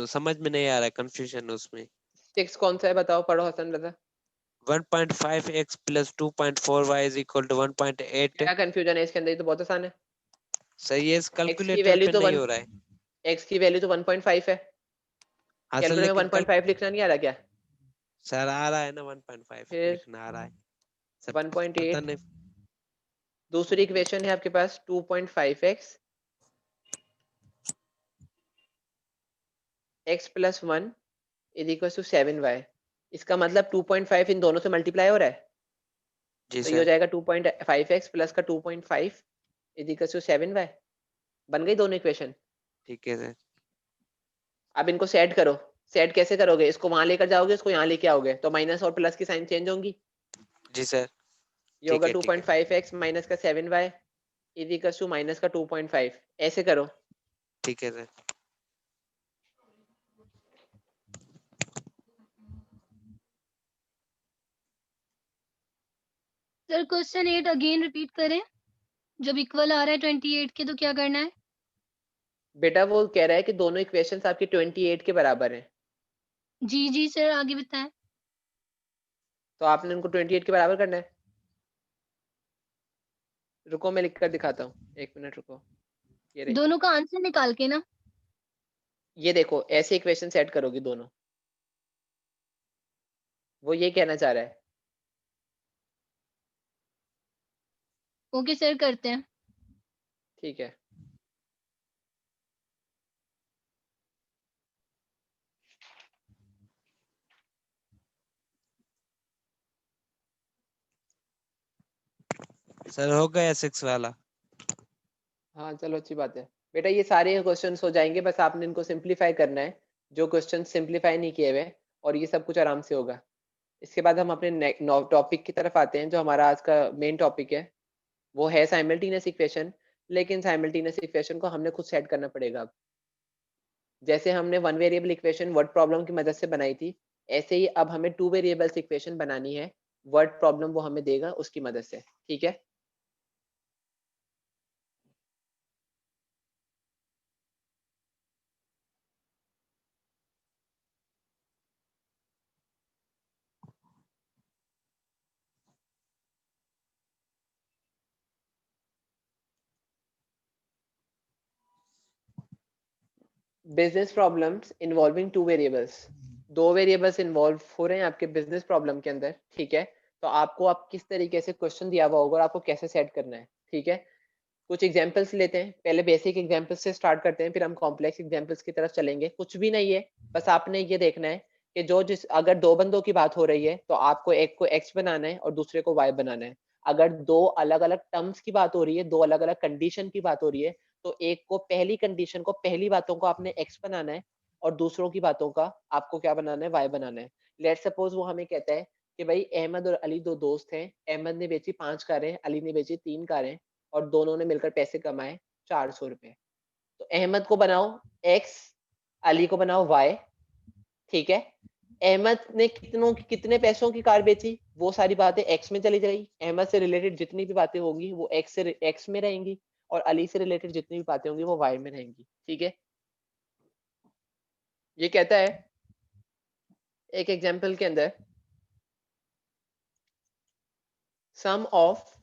समझ में नहीं आ रहा है, कंफ्यूजन उसमें।
6 कौन सा है बताओ, पढ़ो Hasan Raza.
1.5x plus 2.4y is equal to 1.8।
क्या कंफ्यूजन है इसके अंदर, ये तो बहुत आसान है।
सर ये
x की
कैलकुलेटर
वैल्यू
पे
तो
नहीं हो रहा है।
x की वैल्यू तो 1.5 है,
हाँ सर
कैलकुलेटर में
लेकिन
1.5 लिखना नहीं आ रहा क्या?
सर आ रहा है ना 1.5
फिर
लिखना आ रहा है सर,
1.8,
पता नहीं।
दूसरी इक्वेशन है आपके पास 2.5x x plus 1 is equal to 7y। इसका मतलब 2.5 इन दोनों से मल्टीप्लाई हो रहा है,
जी
तो ये हो
सर
जाएगा 2.5x प्लस का 2.5 इज इक्वल टू 7y। बन गई दोनों इक्वेशन।
ठीक है सर।
अब इनको सेट करो, सेट कैसे करोगे, इसको वहां लेकर जाओगे, इसको यहाँ लेके आओगे, तो माइनस और प्लस की साइन चेंज होंगी।
जी सर
ये
ठीक
होगा
है ठीक है
2.5x माइनस का 7y is equal to minus का 2.5। ऐसे करो।
ठीक है sir.
Sir question 8 again repeat करें, जब इक्वल आ रहा है 28 के तो क्या करना है?
बेटा वो कह रहा है कि दोनों इक्वेशंस आपकी 28 के बराबर हैं,
जी जी सर, आगे बताएं।
तो आपने उनको 28 के बराबर करना है। रुको मैं लिख कर दिखाता हूँ, एक मिनट रुको। ये रही,
दोनों का आंसर निकाल के ना।
ये देखो ऐसे इक्वेशन सेट करोगी दोनों, वो ये कहना चाह रहा है।
ओके सर, करते हैं।
ठीक है,
सर हो गया 6 वाला।
हाँ चलो अच्छी बात है बेटा, ये सारे क्वेश्चंस हो जाएंगे, बस आपने इनको सिंप्लीफाई करना है, जो क्वेश्चन सिंप्लीफाई नहीं किए हुए, और ये सब कुछ आराम से होगा। इसके बाद हम अपने टॉपिक की तरफ आते हैं, जो हमारा आज का मेन टॉपिक है, वो है साइमल्टेनियस इक्वेशन। लेकिन साइमल्टेनियस इक्वेशन को हमने खुद सेट करना पड़ेगा अब। जैसे हमने one variable equation word problem की मदद से बनाई थी, ऐसे ही अब हमें टू वेरिएबल्स इक्वेशन बनानी है, वर्ड प्रॉब्लम वो हमें देगा उसकी मदद से, ठीक है? Business problems involving two variables, दो वेरिएबल्स इन्वॉल्व हो रहे हैं आपके बिजनेस प्रॉब्लम के अंदर, ठीक है? तो आपको आप किस तरीके से क्वेश्चन दिया हुआ होगा और आपको कैसे सेट करना है, ठीक है? कुछ एग्जांपल्स लेते हैं, पहले बेसिक एग्जांपल्स से स्टार्ट करते हैं, फिर हम कॉम्प्लेक्स एग्जांपल्स की तरफ चलेंगे। कुछ भी नहीं है, बस आपने ये देखना है कि अगर दो बंदों की बात हो रही है तो आपको एक को x बनाना है और दूसरे को y बनाना है। अगर दो अलग अलग टर्म्स की बात हो रही है, दो अलग अलग कंडीशन की बात हो रही है, तो एक को पहली कंडीशन को, पहली बातों को आपने x बनाना है, और दूसरों की बातों का आपको क्या बनाना है, y बनाना है। लेट्स सपोज वो हमें कहता है कि भाई अहमद और अली दो दोस्त हैं, अहमद ने बेची 5 कारें, अली ने बेची 3 कारें, और दोनों ने मिलकर पैसे कमाए 400 रुपए। तो अहमद को बनाओ x, अली को बनाओ y, ठीक है। अहमद ने कितने पैसों की कार बेची, वो सारी बातें x में चली जाएगी। अहमद से रिलेटेड जितनी भी बातें होंगी वो x में रहेंगी, और अली से रिलेटेड जितनी भी बातें होंगी वो y में रहेंगी, ठीक है। ये कहता है एक एग्जांपल के अंदर, sum of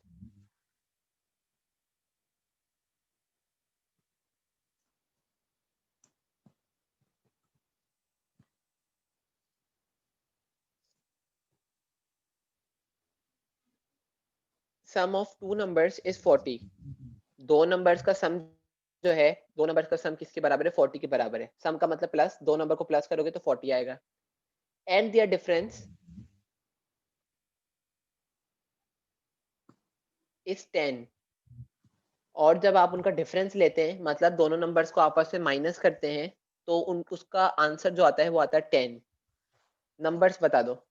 sum of two numbers is 40। दो नंबर्स का सम जो है, दो नंबर्स का सम किसके बराबर है, 40 के बराबर है। सम का मतलब प्लस, दो नंबर को प्लस करोगे तो 40 आएगा। And their difference is 10। और जब आप उनका डिफरेंस लेते हैं, मतलब दोनों नंबर्स को आपस में माइनस करते हैं, तो उसका आंसर जो आता है वो आता है 10। नंबर्स बता दो,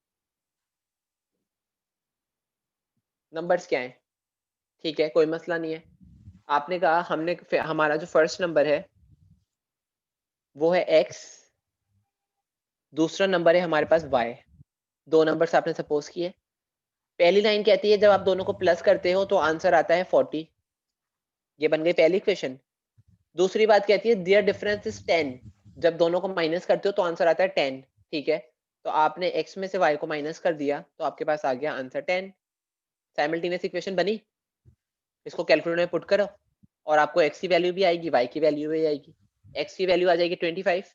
नंबर्स क्या है, ठीक है, कोई मसला नहीं है। आपने कहा हमारा जो फर्स्ट नंबर है वो है x, दूसरा नंबर है हमारे पास y। दो नंबर्स आपने सपोज किए। पहली लाइन कहती है जब आप दोनों को प्लस करते हो तो आंसर आता है 40। ये बन गई पहली इक्वेशन। दूसरी बात कहती है देयर डिफरेंस इज 10। जब दोनों को माइनस करते हो तो आंसर आता है 10, ठीक है। तो आपने x में से y को माइनस कर दिया तो आपके पास आ गया आंसर 10। साइमल्टेनियस इक्वेशन बनी। इसको कैलकुलेटर में पुट करो और आपको x की वैल्यू भी आएगी, y की वैल्यू भी आएगी। x की वैल्यू आ जाएगी 25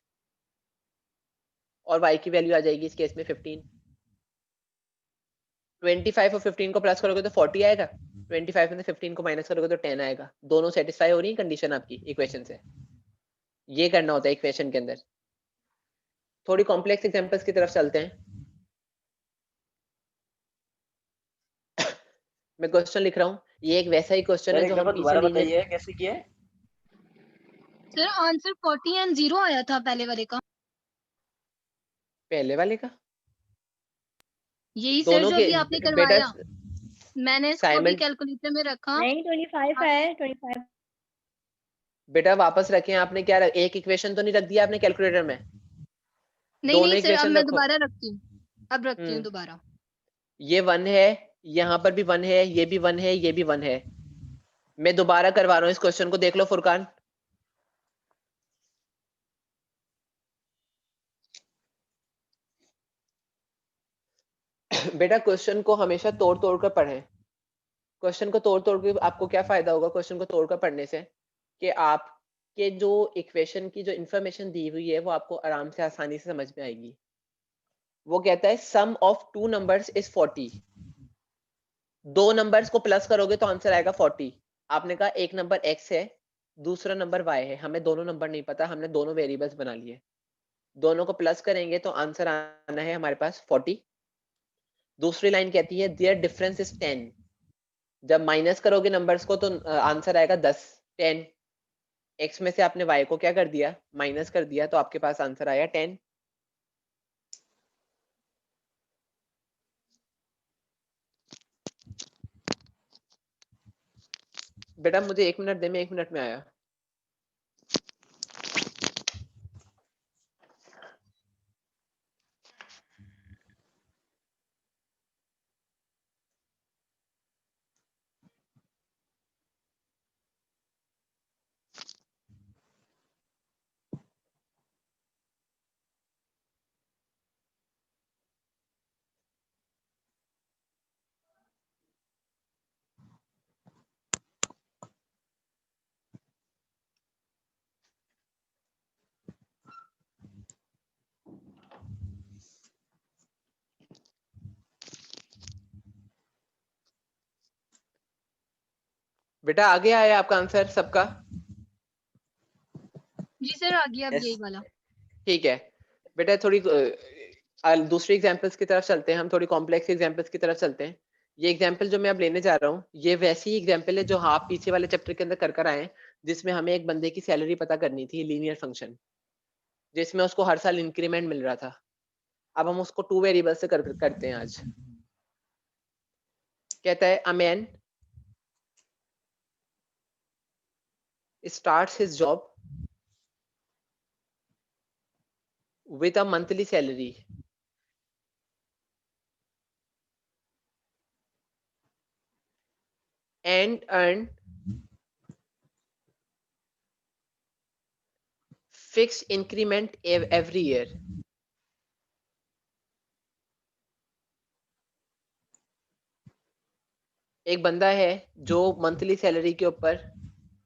और y की वैल्यू आ जाएगी इस केस में 15। 25 और 15 को प्लस करोगे तो 40 आएगा, 25 में से 15 को माइनस करोगे तो 10 आएगा। दोनों सेटिस्फाई हो रही है कंडीशन आपकी इक्वेशन से। ये करना होता है इक्वेशन के अंदर। थोड़ी कॉम्प्लेक्स एग्जांपल्स की तरफ चलते हैं। मैं क्वेश्चन लिख रहा हूँ, ये एक वैसा ही क्वेश्चन
सर
है
एक
जो हम
दफा
पीछे
दोबारा
लीनियर।
बताइए कैसे किया है।
सर आंसर 40 एंड 0 आया था पहले वाले का।
पहले वाले का
यही सर
दोनों
जो
के
अभी आपने
बेटा
करवाया, मैंने इसको अभी
साइमल
कैलकुलेटर में रखा।
नहीं 25 है 25।
बेटा वापस रखें आपने, क्या एक इक्वेशन तो नहीं रख दिया आपने कैलकुलेटर में?
नहीं
दोनों
नहीं सर, अब
इक्वेशन
मैं
रखो।
दोबारा रखती हूँ, अब रखती हूँ दोबारा।
ये 1 है, यहाँ पर भी 1 है, ये भी 1 है, ये भी 1 है। मैं दोबारा करवा रहा हूँ इस क्वेश्चन को, देख लो फुरकान। बेटा क्वेश्चन को हमेशा तोड़ तोड़ कर पढ़ें। क्वेश्चन को तोड़ तोड़ के आपको क्या फायदा होगा क्वेश्चन को तोड़ कर पढ़ने से, कि आपके जो इक्वेशन की जो इंफॉर्मेशन दी हुई है वो आपको आराम से आसानी से समझ में आएगी। वो कहता है सम ऑफ टू नंबर्स इज 40। दो नंबर्स को प्लस करोगे तो आंसर आएगा 40। आपने कहा एक नंबर x है, दूसरा नंबर y है, हमें दोनों नंबर नहीं पता, हमने दोनों वेरिएबल्स बना लिए। दोनों को प्लस करेंगे तो आंसर आना है हमारे पास 40। दूसरी लाइन कहती है देयर डिफरेंस इज 10। जब माइनस करोगे नंबर्स को तो आंसर आएगा 10, 10। x में से आपने y को क्या कर दिया, माइनस कर दिया, तो आपके पास आंसर आया 10। बेटा मुझे 1 मिनट दे, मैं 1 मिनट में आया। बेटा आगे आया आपका आंसर सबका?
जी सर आ गया अब
Yes.
यही वाला।
ठीक है बेटा, थोड़ी दूसरी एग्जांपल्स की तरफ चलते हैं, हम थोड़ी कॉम्प्लेक्स एग्जांपल्स की तरफ चलते हैं। ये एग्जांपल जो मैं अब लेने जा रहा हूँ ये वैसी एग्जांपल है जो आप पीछे वाले चैप्टर के अंदर कर आए हैं, जिसमें हमें एक बंदे की सैलरी पता करनी थी, लीनियर फंक्शन, जिसमें उसको हर साल इंक्रीमेंट मिल रहा था। अब हम उसको टू वेरिएबल से करते हैं आज। कहता है a man starts his job with a monthly salary and earn fixed increment every year. एक बंदा है जो मंथली सैलरी के ऊपर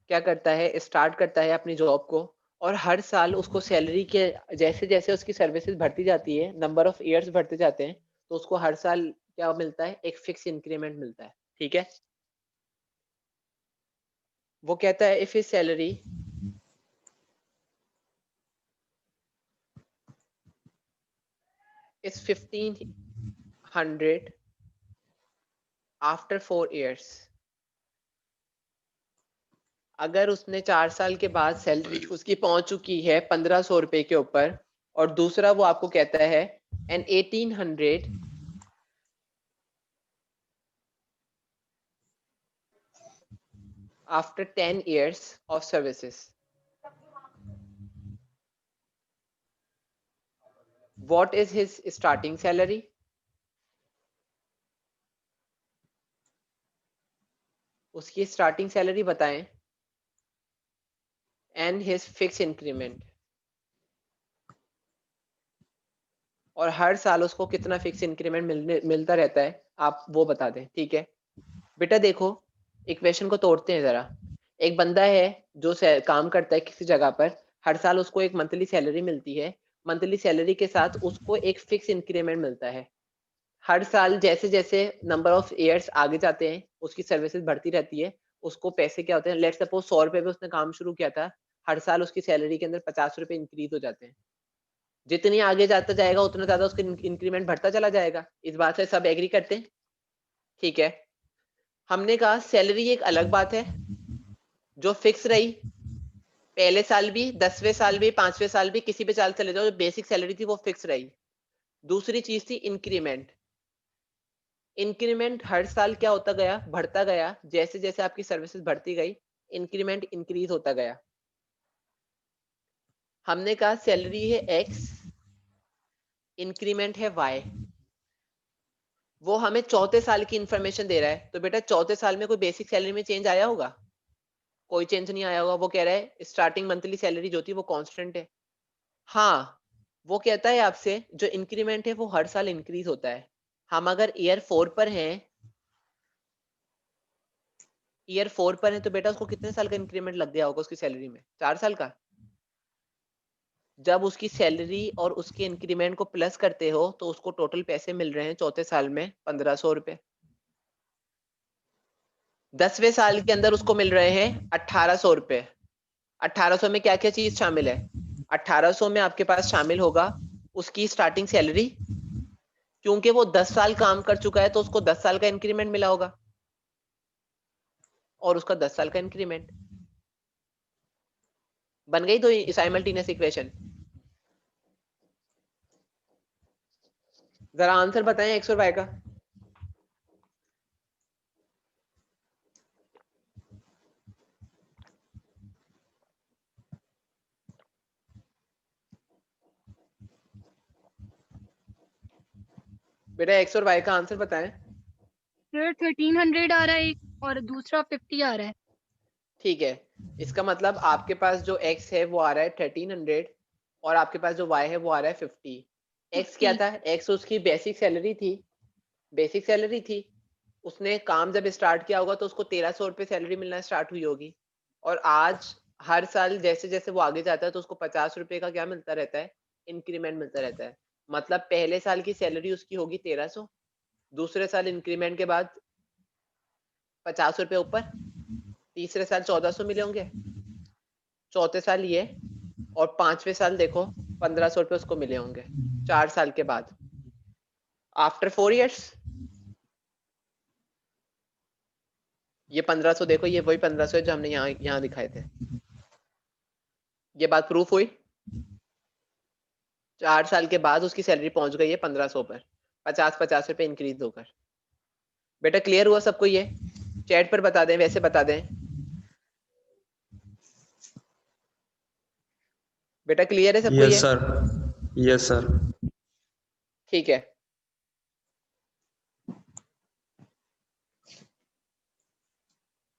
क्या करता है, स्टार्ट करता है अपनी जॉब को, और हर साल उसको सैलरी के जैसे जैसे उसकी सर्विसेज बढ़ती जाती है, नंबर ऑफ ईयर्स बढ़ते जाते हैं, तो उसको हर साल क्या मिलता है, एक फिक्स इंक्रीमेंट मिलता है। ठीक है, वो कहता है if his salary is 1500 after 4 years, अगर उसने 4 साल के बाद सैलरी उसकी पहुंच चुकी है 1500 रुपए के ऊपर, और दूसरा वो आपको कहता है and 1800 after 10 years of services, what is his starting salary? उसकी स्टार्टिंग सैलरी बताएं एंड हिज फिक्स इंक्रीमेंट, और हर साल उसको कितना फिक्स इंक्रीमेंट मिलता रहता है, आप वो बता दें। ठीक है बेटा, देखो इक्वेशन को तोड़ते हैं जरा। एक बंदा है जो काम करता है किसी जगह पर, हर साल उसको एक मंथली सैलरी मिलती है, मंथली सैलरी के साथ उसको एक फिक्स इंक्रीमेंट मिलता है। हर साल जैसे जैसे नंबर ऑफ ईयर्स आगे जाते हैं, उसकी सर्विसेज बढ़ती रहती है, उसको पैसे क्या होते हैं, लेट्स सपोज 100 रुपए पे उसने काम शुरू किया था, हर साल उसकी सैलरी के अंदर 50 रुपए इंक्रीज हो जाते हैं। जितनी आगे जाता जाएगा उतना ज्यादा उसका इंक्रीमेंट बढ़ता चला जाएगा। इस बात से सब एग्री करते हैं? ठीक है, हमने कहा सैलरी एक अलग बात है जो फिक्स रही, पहले साल भी, 10वें साल भी, 5वें साल भी, किसी भी साल चले जाओ, जो बेसिक सैलरी थी वो फिक्स रही। दूसरी चीज थी इंक्रीमेंट। इंक्रीमेंट हर साल क्या होता गया, बढ़ता गया, जैसे जैसे आपकी सर्विसेज बढ़ती गई इंक्रीमेंट इंक्रीज होता गया। हमने कहा सैलरी है एक्स, इंक्रीमेंट है वाई, वो हमें चौथे साल की इंफॉर्मेशन दे रहा है। तो बेटा चौथे साल में कोई बेसिक सैलरी में चेंज आया होगा? कोई चेंज नहीं आया होगा। वो कह रहा है स्टार्टिंग मंथली सैलरी जो थी वो कांस्टेंट है। हाँ, वो कहता है आपसे जो इंक्रीमेंट है वो हर साल इंक्रीज होता है। हम अगर ईयर 4 पर हैं, ईयर 4 पर है, तो बेटा उसको कितने साल का इंक्रीमेंट लग गया होगा उसकी सैलरी में? 4 साल का। जब उसकी सैलरी और उसके इंक्रीमेंट को प्लस करते हो तो उसको टोटल पैसे मिल रहे हैं चौथे साल में 1500 रुपए। 10वें साल के अंदर उसको मिल रहे हैं 1800 रुपए। 1800 में क्या क्या चीज शामिल है? 1800 में आपके पास शामिल होगा उसकी स्टार्टिंग सैलरी, क्योंकि वो 10 साल काम कर चुका है तो उसको 10 साल का इंक्रीमेंट मिला होगा, और उसका 10 साल का इंक्रीमेंट। बन गई तो साइमल्टेनियस इक्वेशन। जरा आंसर बताएं एक्स और वाई का। बेटा एक्स और वाई का आंसर बताएं।
सर 1300 आ रहा है एक और दूसरा 50 आ रहा है।
ठीक है, इसका मतलब आपके पास जो x है वो आ रहा है 1300 और आपके पास जो y है वो आ रहा है 50। x क्या था? x उसकी बेसिक सैलरी थी, बेसिक सैलरी थी। उसने काम जब स्टार्ट किया होगा तो उसको 1300 रुपए सैलरी मिलना स्टार्ट हुई होगी, और आज हर साल जैसे जैसे वो आगे जाता है तो उसको 50 रुपए का क्या मिलता रहता है? इंक्रीमेंट मिलता रहता है। मतलब पहले साल की सैलरी उसकी होगी 1300, दूसरे साल इंक्रीमेंट के बाद 50 रुपए ऊपर, तीसरे साल 1400 मिले होंगे, चौथे साल ये, और 5वें साल देखो 1500 रुपए उसको मिले होंगे 4 साल के बाद, आफ्टर 4 इयर्स। ये 1500 देखो, ये वही 1500 है जो हमने यहाँ दिखाए थे। ये बात प्रूफ हुई। 4 साल के बाद उसकी सैलरी पहुंच गई है 1500 पर, 50 रुपए इंक्रीज होकर। बेटा क्लियर हुआ सबको? ये चैट पर बता दें, वैसे बता दें। बेटा क्लियर है सबको?
यस
ये
सर। Yes sir.
ठीक है,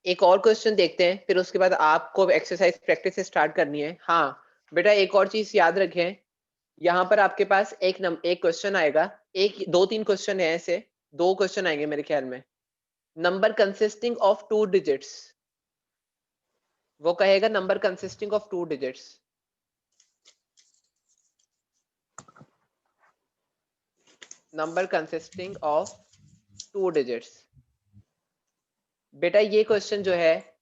एक और क्वेश्चन देखते हैं, फिर उसके बाद आपको एक्सरसाइज प्रैक्टिस से स्टार्ट करनी है। हाँ बेटा, एक और चीज याद रखें, यहाँ पर आपके पास एक क्वेश्चन आएगा, एक 2-3 क्वेश्चन है ऐसे, 2 क्वेश्चन आएंगे मेरे ख्याल में। नंबर कंसिस्टिंग ऑफ 2 डिजिट्स, वो कहेगा number consisting of 2 digits. Number consisting of 2 digits. बेटा ये क्वेश्चन जो है,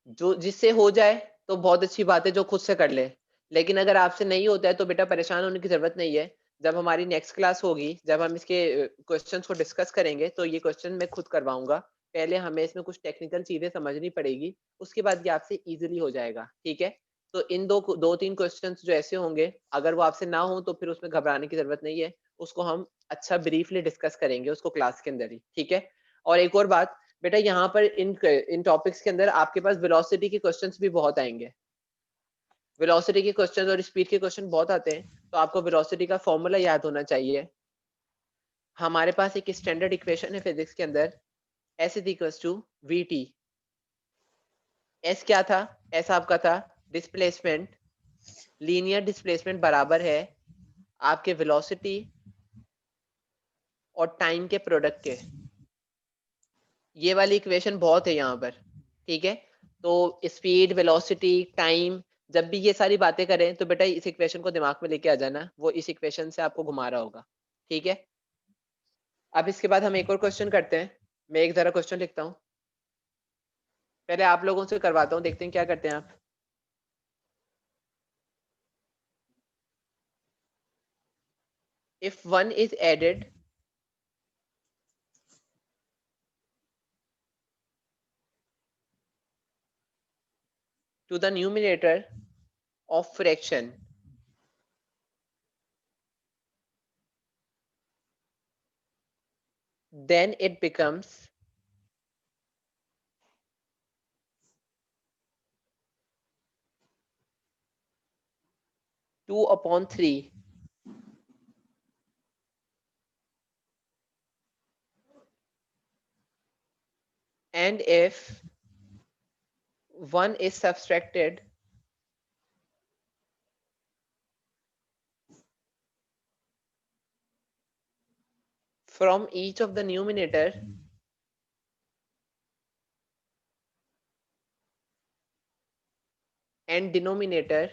जो जिससे हो जाए तो बहुत अच्छी बात है, जो खुद से कर ले। लेकिन अगर आपसे नहीं होता है तो बेटा परेशान होने की जरूरत नहीं है। जब हमारी नेक्स्ट क्लास होगी, जब हम इसके क्वेश्चंस को डिस्कस करेंगे, तो ये क्वेश्चन मैं खुद करवाऊंगा। पहले हमें इसमें कुछ टेक्निकल चीजें समझनी पड़ेगी, उसके बाद ये आपसे इजीली हो जाएगा। ठीक है, तो इन 2-3 क्वेश्चंस जो ऐसे होंगे, अगर वो आपसे ना हो तो फिर उसमें घबराने की जरूरत नहीं है, उसको हम अच्छा ब्रीफली डिस्कस करेंगे उसको क्लास के अंदर ही। ठीक है, और एक और बात बेटा, यहाँ पर इन टॉपिक्स के अंदर आपके पास वेलोसिटी के क्वेश्चंस भी बहुत आएंगे। वेलोसिटी के क्वेश्चन और स्पीड के क्वेश्चन बहुत आते हैं, तो आपको वेलोसिटी का फॉर्मूला याद होना चाहिए। हमारे पास एक स्टैंडर्ड इक्वेशन है फिजिक्स के अंदर, S is equal to VT। S क्या था? S आपका था डिस्प्लेसमेंट, लीनियर डिस्प्लेसमेंट बराबर है आपके वेलोसिटी और टाइम के प्रोडक्ट के। ये वाली इक्वेशन बहुत है यहाँ पर। ठीक है, तो स्पीड, वेलोसिटी, टाइम, जब भी ये सारी बातें करें तो बेटा इस इक्वेशन को दिमाग में लेके आ जाना, वो इस इक्वेशन से आपको घुमा रहा होगा। ठीक है, अब इसके बाद हम एक और क्वेश्चन करते हैं। मैं एक जरा क्वेश्चन लिखता हूँ, पहले आप लोगों से करवाता हूँ, देखते हैं क्या करते हैं आप। If 1 is added to the numerator of fraction, then it becomes two upon 3, and if 1 is subtracted from each of the numerator, and denominator,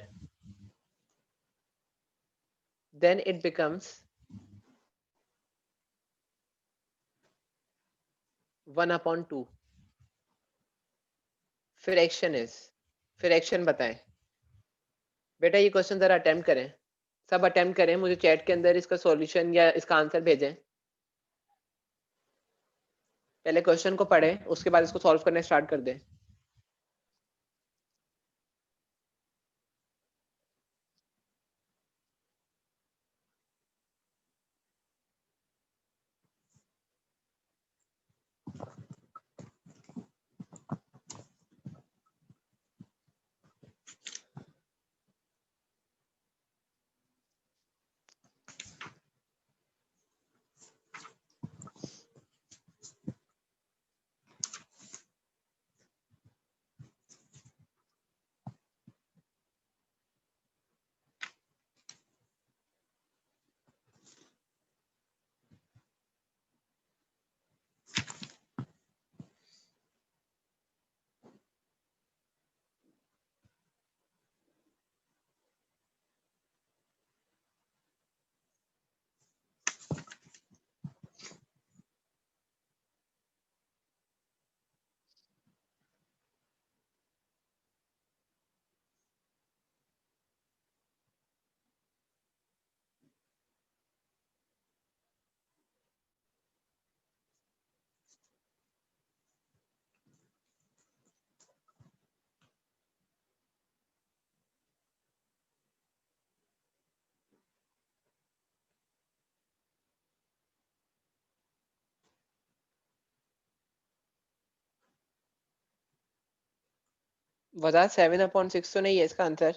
then it becomes 1 upon 2. Fraction is, fraction बताएं। बेटा ये question जरा attempt करें, सब attempt करें, मुझे chat के अंदर इसका सॉल्यूशन या इसका आंसर भेजें। पहले क्वेश्चन को पढ़ें, उसके बाद इसको सॉल्व करना स्टार्ट कर दें। वजह 7/6 तो नहीं है इसका आंसर।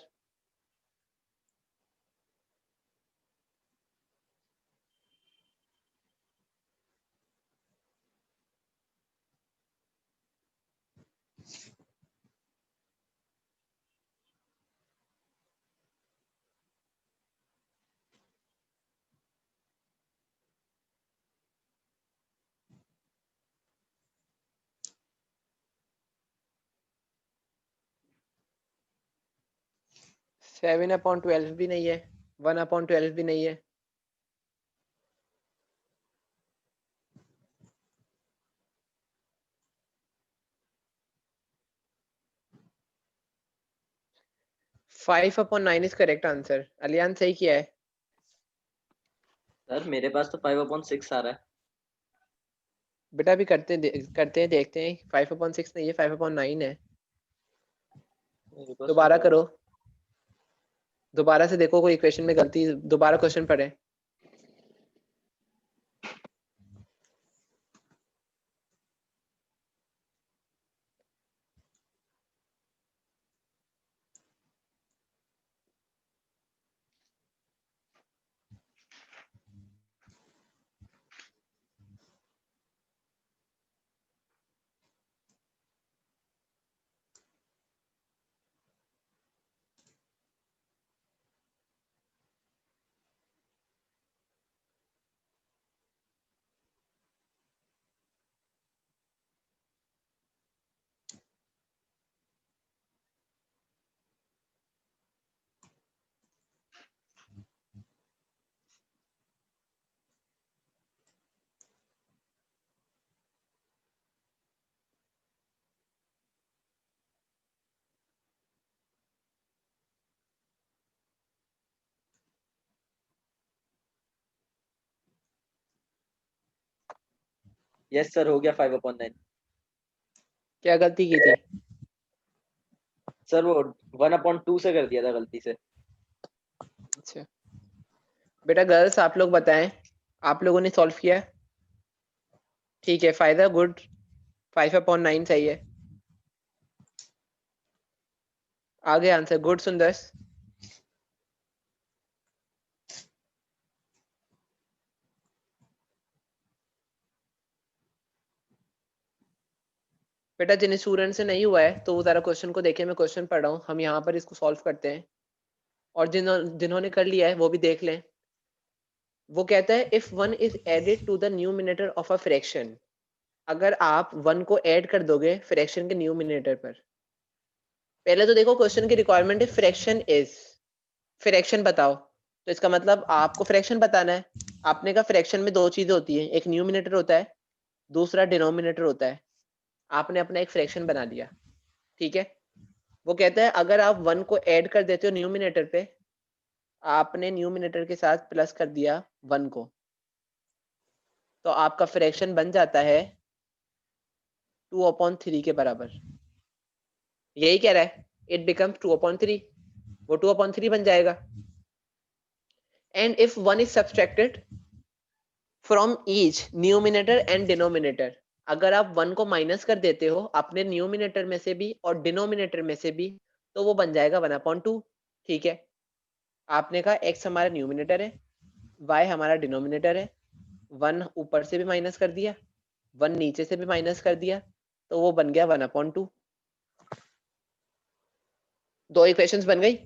7/12 भी नहीं है, 1/12 भी नहीं है। Five upon 9 is correct answer. अलियान सही किया है।
सर मेरे पास तो 5/6 आ रहा है।
बेटा भी करते हैं देखते हैं। 5/6 नहीं है, 5/9 है।
मेरे पास
दोबारा
तो-
करो, दोबारा से देखो कोई इक्वेशन में गलती, दोबारा क्वेश्चन पढ़े।
यस सर, हो गया 5/9।
क्या गलती की थी?
सर वो 1/2 से कर दिया था गलती से।
अच्छा बेटा, गर्ल्स आप लोग बताएं, आप लोगों ने सॉल्व किया? ठीक है, फायदा गुड। 5/9 सही है। आगे आंसर गुड सुंदर। बेटा जिन स्टूडेंट से नहीं हुआ है तो वो जरा क्वेश्चन को देखें, मैं क्वेश्चन पढ़ रहा हूँ, हम यहाँ पर इसको सॉल्व करते हैं। और जिन्होंने कर लिया है वो भी देख लें। वो कहता है if one is added to the numerator of a fraction, अगर आप वन को ऐड कर दोगे फ्रैक्शन के न्यूमिनेटर पर। पहले तो देखो क्वेश्चन की रिक्वायरमेंट है फ्रैक्शन इज, फ्रैक्शन बताओ। तो इसका मतलब आपको फ्रैक्शन बताना है। आपने कहा फ्रैक्शन में दो चीजें होती हैं, एक न्यूमिनेटर होता है, दूसरा डिनोमिनेटर होता है। आपने अपना एक फ्रैक्शन बना लिया, ठीक है। वो कहता है अगर आप वन को ऐड कर देते हो न्यूमिनेटर पे, आपने न्यूमिनेटर के साथ प्लस कर दिया वन को, तो आपका फ्रैक्शन बन जाता है 2/3 के बराबर। यही कह रहा है, इट बिकम्स 2/3, वो 2/3 बन जाएगा। And if one is subtracted from each numerator and denominator, अगर आप वन को माइनस कर देते हो अपने न्यूमिनेटर में से भी और डिनोमिनेटर में से भी, तो वो बन जाएगा 1/2। ठीक है, आपने कहा x हमारा न्यूमिनेटर है, y हमारा डिनोमिनेटर है, 1 ऊपर से भी माइनस कर दिया, 1 नीचे से भी माइनस कर दिया, तो वो बन गया 1/2। दो इक्वेशंस बन गई।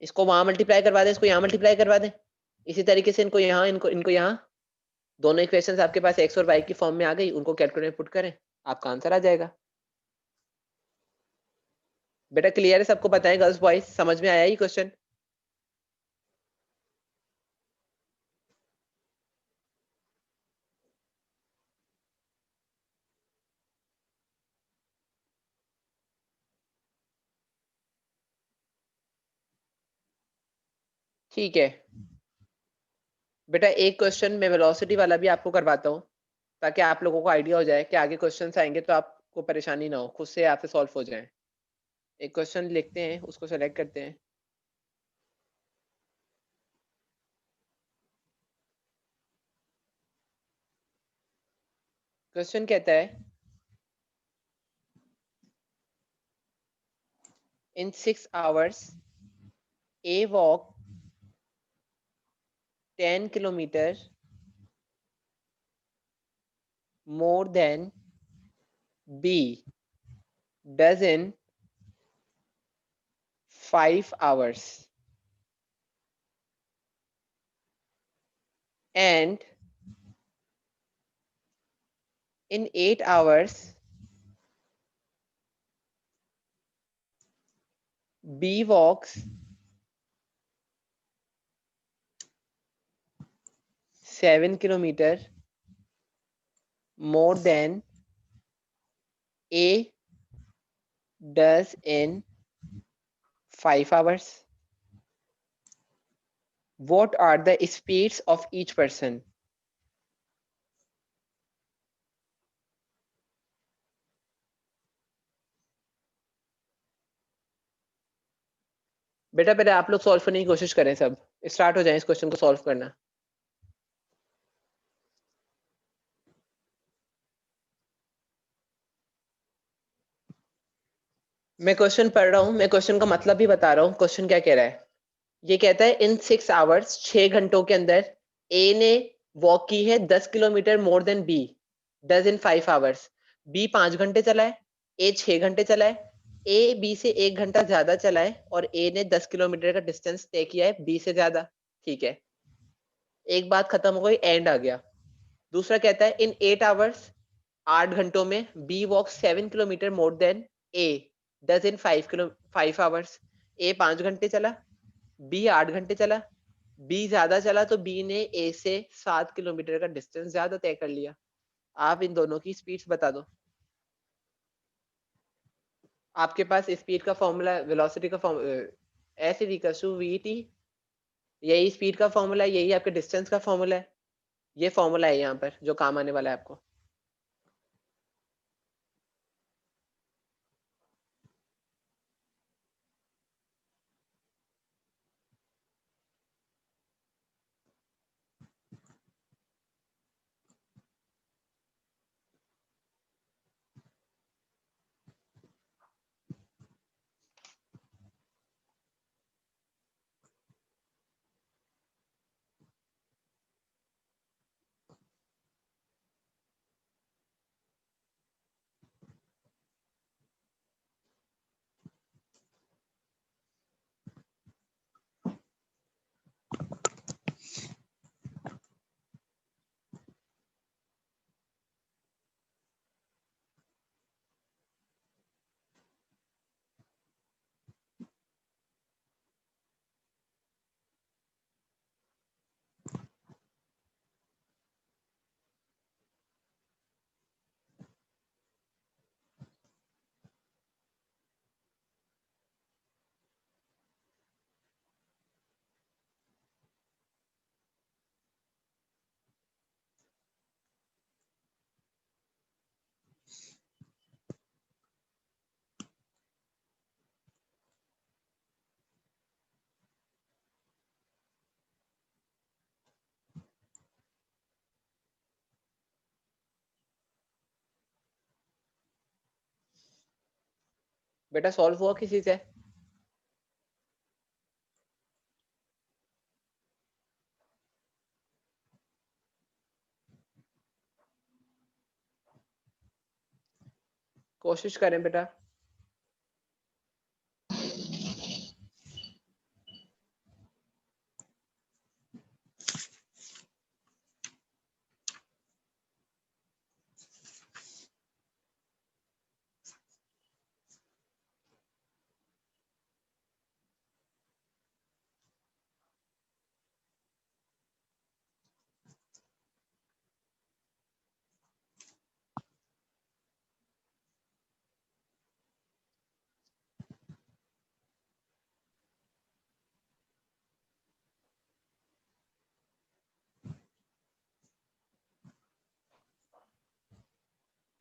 इसको वहां मल्टीप्लाई करवा दें, इसको यहाँ मल्टीप्लाई करवा दें, इसी तरीके से इनको यहाँ, इनको यहाँ। दोनों इक्वेशंस आपके पास x और y की फॉर्म में आ गई, उनको कैलकुलेटर में पुट करें, आपका आंसर आ जाएगा। बेटा क्लियर है सबको? बताएं गर्ल्स बॉयज, समझ में आया ये क्वेश्चन? ठीक है बेटा, एक क्वेश्चन मैं वेलोसिटी वाला भी आपको करवाता हूँ, ताकि आप लोगों को आइडिया हो जाए कि आगे क्वेश्चंस आएंगे तो आपको परेशानी ना हो, खुद से आपसे सॉल्व हो जाए। एक क्वेश्चन लिखते हैं, उसको सेलेक्ट करते हैं। क्वेश्चन कहता है इन 6 hours A walk 10 kilometer more than B does in 5 hours and in 8 hours B walks 7 kilometer more than A does in 5 hours. What are the speeds of each person? बेटा पहले आप लोग solve करने की कोशिश करें, सब स्टार्ट हो जाए इस क्वेश्चन को सॉल्व करना। मैं क्वेश्चन पढ़ रहा हूं, मैं क्वेश्चन का मतलब भी बता रहा हूं। क्वेश्चन क्या कह रहा है? ये कहता है इन 6 आवर्स, 6 घंटों के अंदर ए ने वॉक की है 10 kilometre more than B does in 5 hours. B 5 घंटे चला है, ए 6 घंटे चला है। ए बी से 1 घंटा ज्यादा चला है और ए ने 10 किलोमीटर का डिस्टेंस तय किया है बी से ज्यादा। ठीक है, एक बात खत्म हो गई, एंड आ गया। दूसरा कहता है इन 8 आवर्स, 8 घंटों में B walk 7 kilometre more than A does in 5 hours. A 5 घंटे चला, बी 8 घंटे चला। बी ज्यादा चला तो बी ने ए से 7 किलोमीटर का डिस्टेंस ज्यादा तय कर लिया। आप इन दोनों की स्पीड्स बता दो। आपके पास स्पीड का फॉर्मूला, वेलोसिटी का formula S is equal to V T, यही स्पीड का फॉर्मूला है, यही आपके डिस्टेंस का फॉर्मूला है। ये फॉर्मूला है यहाँ पर जो काम आने वाला है आपको। बेटा सॉल्व हुआ किसी से? कोशिश करें बेटा।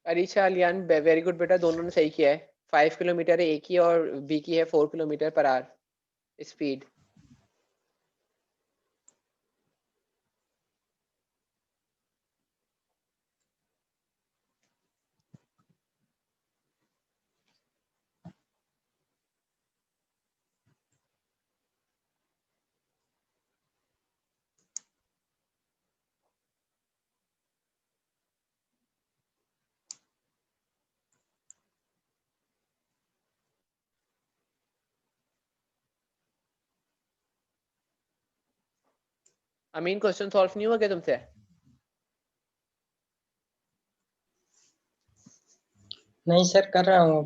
अरीशा, अलियान, वेरी गुड बेटा, दोनों ने सही किया है। 5 किलोमीटर है ए की और बी की है 4 किलोमीटर पर आवर स्पीड। अमीन, क्वेश्चन सॉल्व नहीं हुआ क्या तुमसे?
नहीं सर, कर रहा हूँ।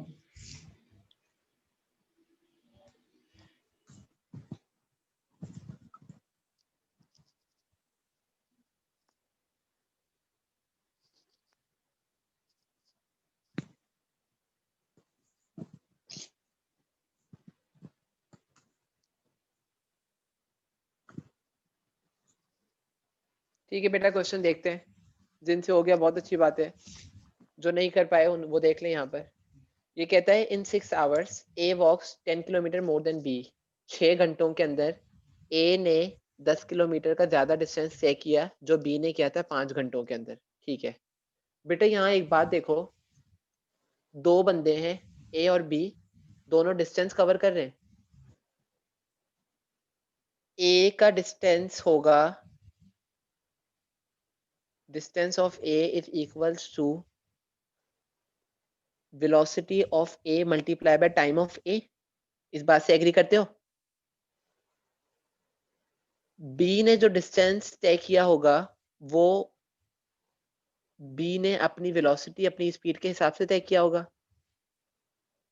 ठीक है बेटा, क्वेश्चन देखते हैं। जिनसे हो गया बहुत अच्छी बात है, जो नहीं कर पाए वो देख लें। यहाँ पर ये कहता है इन 6 hours a walks 10 kilometre more than B. 6 घंटों के अंदर ए ने 10 किलोमीटर का ज्यादा डिस्टेंस तय किया जो बी ने किया था 5 घंटों के अंदर। ठीक है बेटा, यहाँ एक बात देखो, दो बंदे हैं ए और बी, दोनों डिस्टेंस कवर कर रहे हैं। ए का डिस्टेंस होगा, distance of A is equals to velocity of A multiply by time of A. इस बात से एग्री करते हो? बी ने जो डिस्टेंस तय किया होगा वो बी ने अपनी वेलोसिटी, अपनी स्पीड के हिसाब से तय किया होगा,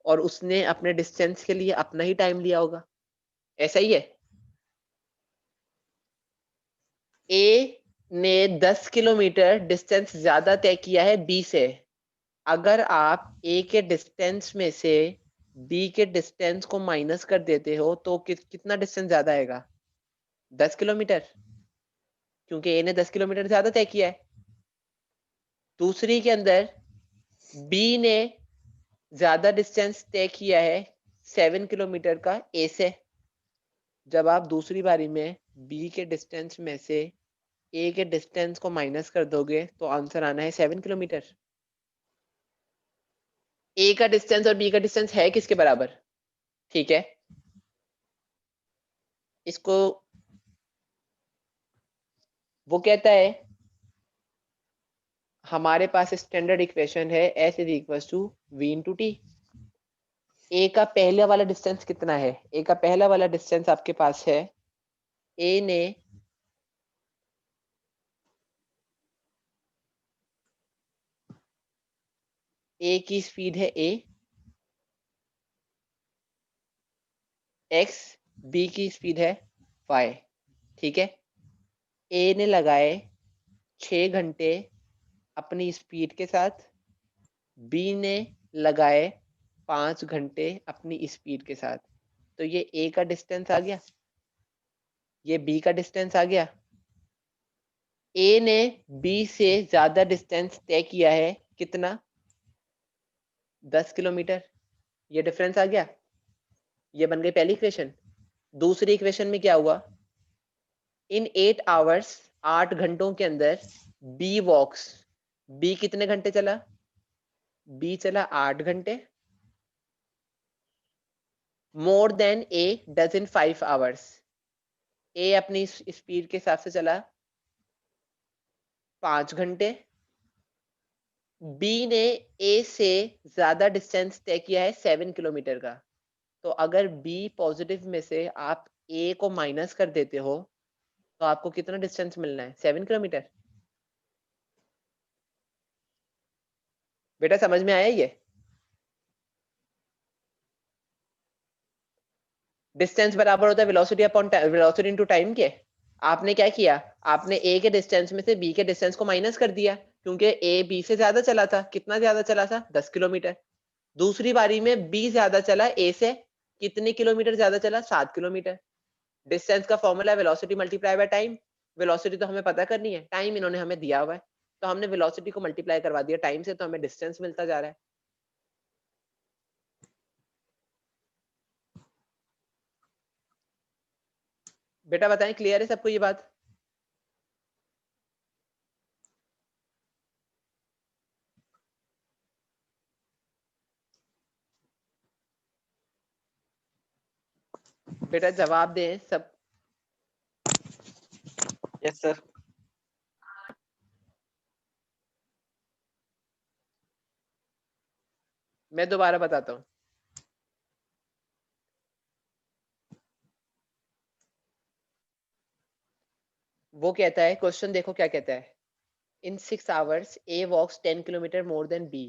और उसने अपने डिस्टेंस के लिए अपना ही टाइम लिया होगा। ऐसा ही है। ए ने 10 किलोमीटर डिस्टेंस ज्यादा तय किया है बी से। अगर आप ए के डिस्टेंस में से बी के डिस्टेंस को माइनस कर देते हो तो कितना डिस्टेंस ज्यादा आएगा? 10 किलोमीटर, क्योंकि ए ने 10 किलोमीटर ज्यादा तय किया है। दूसरी के अंदर बी ने ज्यादा डिस्टेंस तय किया है 7 किलोमीटर का ए से। जब आप दूसरी बारी में बी के डिस्टेंस में से ए के डिस्टेंस को माइनस कर दोगे तो आंसर आना है 7 किलोमीटर। ए का डिस्टेंस और बी का डिस्टेंस है किसके बराबर? ठीक है, इसको वो कहता है, हमारे पास स्टैंडर्ड इक्वेशन है S is equal to V into T. A का पहले वाला डिस्टेंस कितना है? ए का पहला वाला डिस्टेंस आपके पास है, ए ने ए की स्पीड है a, x, b की स्पीड है y। ठीक है, ए ने लगाए 6 घंटे अपनी स्पीड के साथ, बी ने लगाए 5 घंटे अपनी स्पीड के साथ। तो ये ए का डिस्टेंस आ गया, ये बी का डिस्टेंस आ गया। ए ने बी से ज्यादा डिस्टेंस तय किया है, कितना? 10 किलोमीटर। ये डिफरेंस आ गया, ये बन गई पहली इक्वेशन। दूसरी इक्वेशन में क्या हुआ? इन 8 आवर्स, 8 घंटों के अंदर बी वॉक्स, बी कितने घंटे चला? बी चला 8 घंटे, more than A does in 5 hours. A अपनी स्पीड के हिसाब से चला 5 घंटे, बी ने ए से ज्यादा डिस्टेंस तय किया है 7 किलोमीटर का। तो अगर बी पॉजिटिव में से आप ए को माइनस कर देते हो तो आपको कितना डिस्टेंस मिलना है? 7 किलोमीटर। बेटा समझ में आया ये? डिस्टेंस बराबर होता है velocity upon velocity into time के। आपने क्या किया? आपने ए के डिस्टेंस में से बी के डिस्टेंस को माइनस कर दिया, क्योंकि ए बी से ज्यादा चला था। कितना ज्यादा चला था? 10 किलोमीटर। दूसरी बारी में बी ज्यादा चला ए से, कितने किलोमीटर ज्यादा चला? 7 किलोमीटर। डिस्टेंस का फॉर्मूला है velocity multiply by time. Velocity तो हमें पता करनी है, टाइम इन्होंने हमें दिया हुआ है, तो हमने वेलोसिटी को मल्टीप्लाई करवा दिया टाइम से, तो हमें डिस्टेंस मिलता जा रहा है। बेटा बताएं, क्लियर है सबको ये बात? बेटा जवाब दें सब।
Yes sir.
मैं दोबारा बताता हूं। वो कहता है, क्वेश्चन देखो क्या कहता है, इन 6 hours a walks 10 kilometre more than B.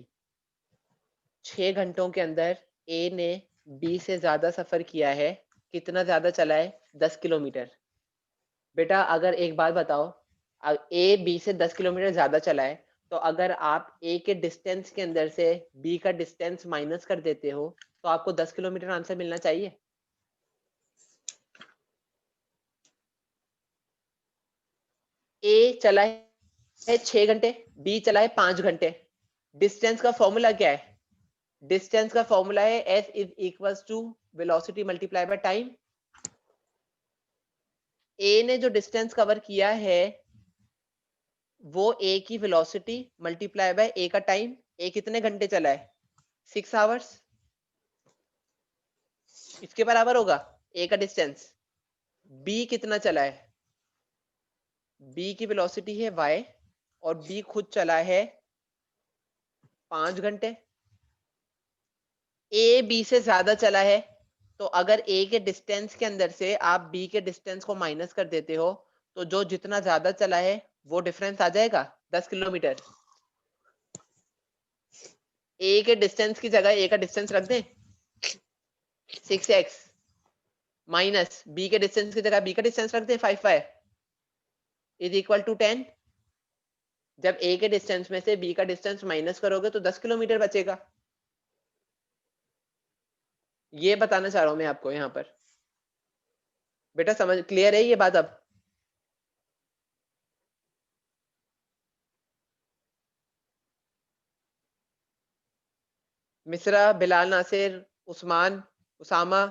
6 घंटों के अंदर ए ने बी से ज्यादा सफर किया है। कितना ज्यादा चला है? 10 किलोमीटर। बेटा अगर एक बात बताओ, ए बी से 10 किलोमीटर ज्यादा चला है, तो अगर आप ए के डिस्टेंस के अंदर से बी का डिस्टेंस माइनस कर देते हो तो आपको 10 किलोमीटर आंसर मिलना चाहिए। ए चला है 6 घंटे, बी चला है 5 घंटे। डिस्टेंस का फॉर्मूला क्या है? डिस्टेंस का फॉर्मूला है S is equals to velocity multiply by time. A ने जो डिस्टेंस कवर किया है वो ए की वेलोसिटी मल्टीप्लाई बाय ए का टाइम। ए कितने घंटे चला है? 6 आवर्स। इसके बराबर होगा ए का डिस्टेंस। बी कितना चला है? बी की वेलोसिटी है y और बी खुद चला है 5 घंटे। ए बी से ज्यादा चला है, तो अगर ए के डिस्टेंस के अंदर से आप बी के डिस्टेंस को माइनस कर देते हो तो जो जितना ज्यादा चला है वो डिफरेंस आ जाएगा 10 किलोमीटर। ए के डिस्टेंस की जगह ए का डिस्टेंस रख दें 6x माइनस बी के डिस्टेंस की जगह बी का डिस्टेंस रख दें 5y इज इक्वल टू 10। जब ए के डिस्टेंस में से बी का डिस्टेंस माइनस करोगे तो 10 किलोमीटर बचेगा। ये बताना चाह रहा हूं मैं आपको यहाँ पर। बेटा समझ क्लियर है ये बात अब? मिश्रा, बिलाल, नासिर, उस्मान, उसामा।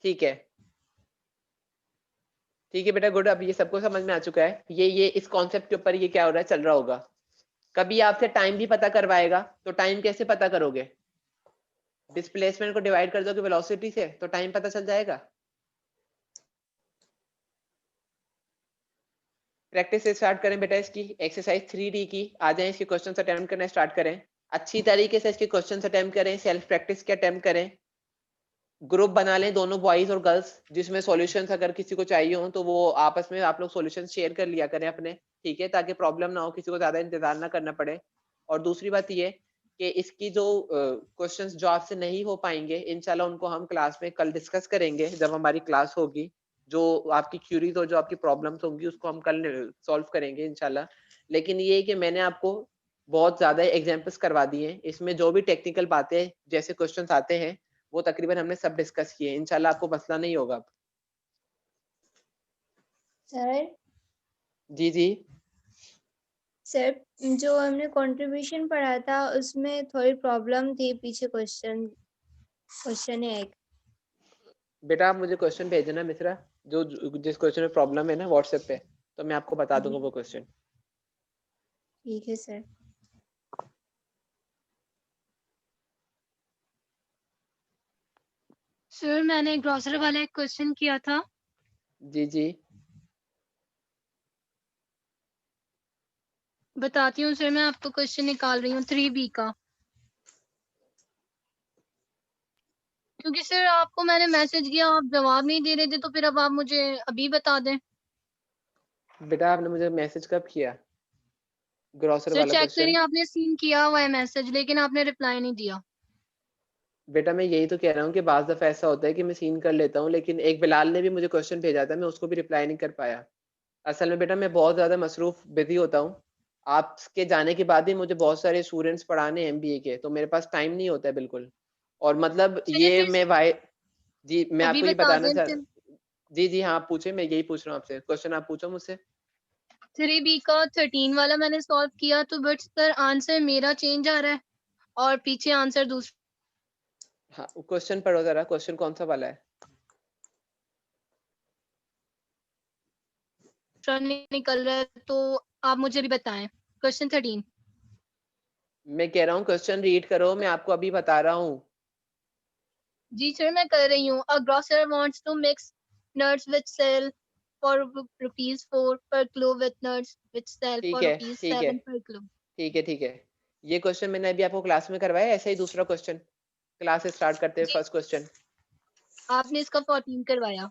ठीक है, ठीक है बेटा, गुड। अब ये सबको समझ में आ चुका है। ये इस कॉन्सेप्ट के ऊपर ये क्या हो रहा है, चल रहा होगा। कभी आपसे टाइम भी पता करवाएगा तो टाइम कैसे पता करोगे? डिस्प्लेसमेंट को डिवाइड कर दोगे वेलोसिटी से तो टाइम पता चल जाएगा। प्रैक्टिस से स्टार्ट करें बेटा इसकी। एक्सरसाइज 3D की आ जाए, इसके क्वेश्चन अटेम्प्ट करना स्टार्ट करें। अच्छी तरीके से इसके क्वेश्चन अटेम्प्ट करें, सेल्फ प्रैक्टिस के अटेम्प्ट करें। ग्रुप बना लें दोनों बॉयज और गर्ल्स, जिसमें सॉल्यूशंस अगर किसी को चाहिए हो तो वो आपस में आप लोग सॉल्यूशंस शेयर कर लिया करें अपने, ठीक है, ताकि प्रॉब्लम ना हो, किसी को ज्यादा इंतजार ना करना पड़े। और दूसरी बात ये कि इसकी जो क्वेश्चंस जो आपसे नहीं हो पाएंगे इंशाल्लाह उनको हम क्लास में कल डिस्कस करेंगे जब हमारी क्लास होगी। जो आपकी क्यूरीज और जो आपकी प्रॉब्लम्स होंगी उसको हम कल सॉल्व करेंगे इंशाल्लाह। लेकिन ये कि मैंने आपको बहुत ज्यादा एग्जाम्पल्स करवा दिए हैं, इसमें जो भी टेक्निकल बातें जैसे क्वेश्चन आते हैं वो तकरीबन हमने सब डिस्कस किए। इंशाल्लाह आपको मसला नहीं होगा।
सर
जी जी
सर जो हमने कंट्रीब्यूशन पढ़ा था उसमें थोड़ी प्रॉब्लम थी, पीछे क्वेश्चन है एक।
बेटा आप मुझे क्वेश्चन भेजना मिश्रा, जो जिस क्वेश्चन में प्रॉब्लम है ना व्हाट्सएप पे, तो मैं आपको बता दूंगा वो क्वेश्चन।
ठीक है सर।
सर मैंने ग्रॉसरी वाला एक क्वेश्चन किया था।
जी जी
बताती हूँ सर, मैं आपको क्वेश्चन निकाल रही हूँ 3B का। क्योंकि सर आपको मैंने मैसेज किया, आप जवाब नहीं दे रहे थे, तो फिर अब आप मुझे अभी बता दें।
बेटा आपने मुझे मैसेज कब किया? ग्रोसर
सर
वाला
चेक
क्वेश्चन?
करिए, आपने सीन किया हुआ है मैसेज, लेकिन आपने रिप्लाई नहीं दिया।
बेटा मैं यही तो कह रहा हूँ कि बाज़ दफ़ा ऐसा होता है कि मैं सीन कर लेता हूँ, लेकिन एक बिलाल ने भी मुझे क्वेश्चन भेजा था, मैं उसको भी रिप्लाई नहीं कर पाया। असल में बेटा मैं बहुत ज़्यादा मसरूफ बिजी होता हूँ। आपके जाने के बाद ही मुझे बहुत सारे स्टूडेंट्स पढ़ाने MBA के, तो मेरे पास टाइम नहीं होता है बिल्कुल। और मतलब
चलिए
ये
फिर
मैं भाई जी मैं
अभी
आपको ये
बता
बताना
दें।
चाह जी जी हाँ, आप पूछे, मैं यही पूछ रहा हूँ आपसे। क्वेश्चन आप पूछो मुझसे।
3B का 13 वाला मैंने सॉल्व किया, तो बट सर आंसर मेरा चेंज आ रहा है और पीछे आंसर
हाँ क्वेश्चन पढ़ो जरा, क्वेश्चन कौन सा वाला है?
दूसरा निकल रहा है, तो आप मुझे भी बताएं। क्वेश्चन 13।
मैं कह रहा हूँ क्वेश्चन रीड करो, मैं आपको अभी बता रहा हूँ।
जी सर मैं कर रही हूँ। A grocer wants to mix nuts which sell for ₹4 per kilo with nuts which sell
ठीक
for
है ठीक है
₹7 per kilo।
ठीक है ठीक है। ये क्वेश्चन मैंने अभी आपको क्लास में करवाया है, ऐसा ही दूसरा क्वेश्चन। क्लास स्टार्ट करते हैं।
जी
फर्स्ट क्वेश्चन
आपने इसका 14 करवाया।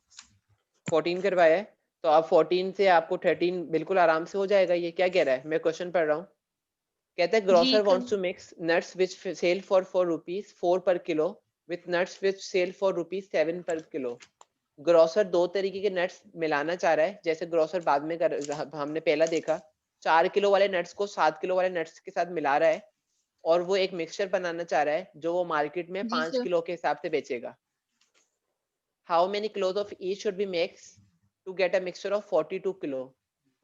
14 करवाया है, तो अब 14 से आपको 13 बिल्कुल आराम से हो जाएगा। ये क्या कह रहा है, मैं क्वेश्चन पढ़ रहा हूँ। कहता है
जी
grocer wants to mix nuts which sell for ₹4 per kilo with nuts which sell for ₹7 per kilo. Grocer दो तरीके के नट्स मिलाना चाह रहा है। जैसे ग्रोसर बाद में हमने पहला देखा, 4 किलो वाले नट्स को 7 किलो वाले नट्स के साथ मिला रहा है और वो एक मिक्सचर बनाना चाह रहा है जो वो मार्केट में
जी
5
सर।
किलो के हिसाब से बेचेगा। How many kilos of each should be mixed to get a mixture of 42 kilo.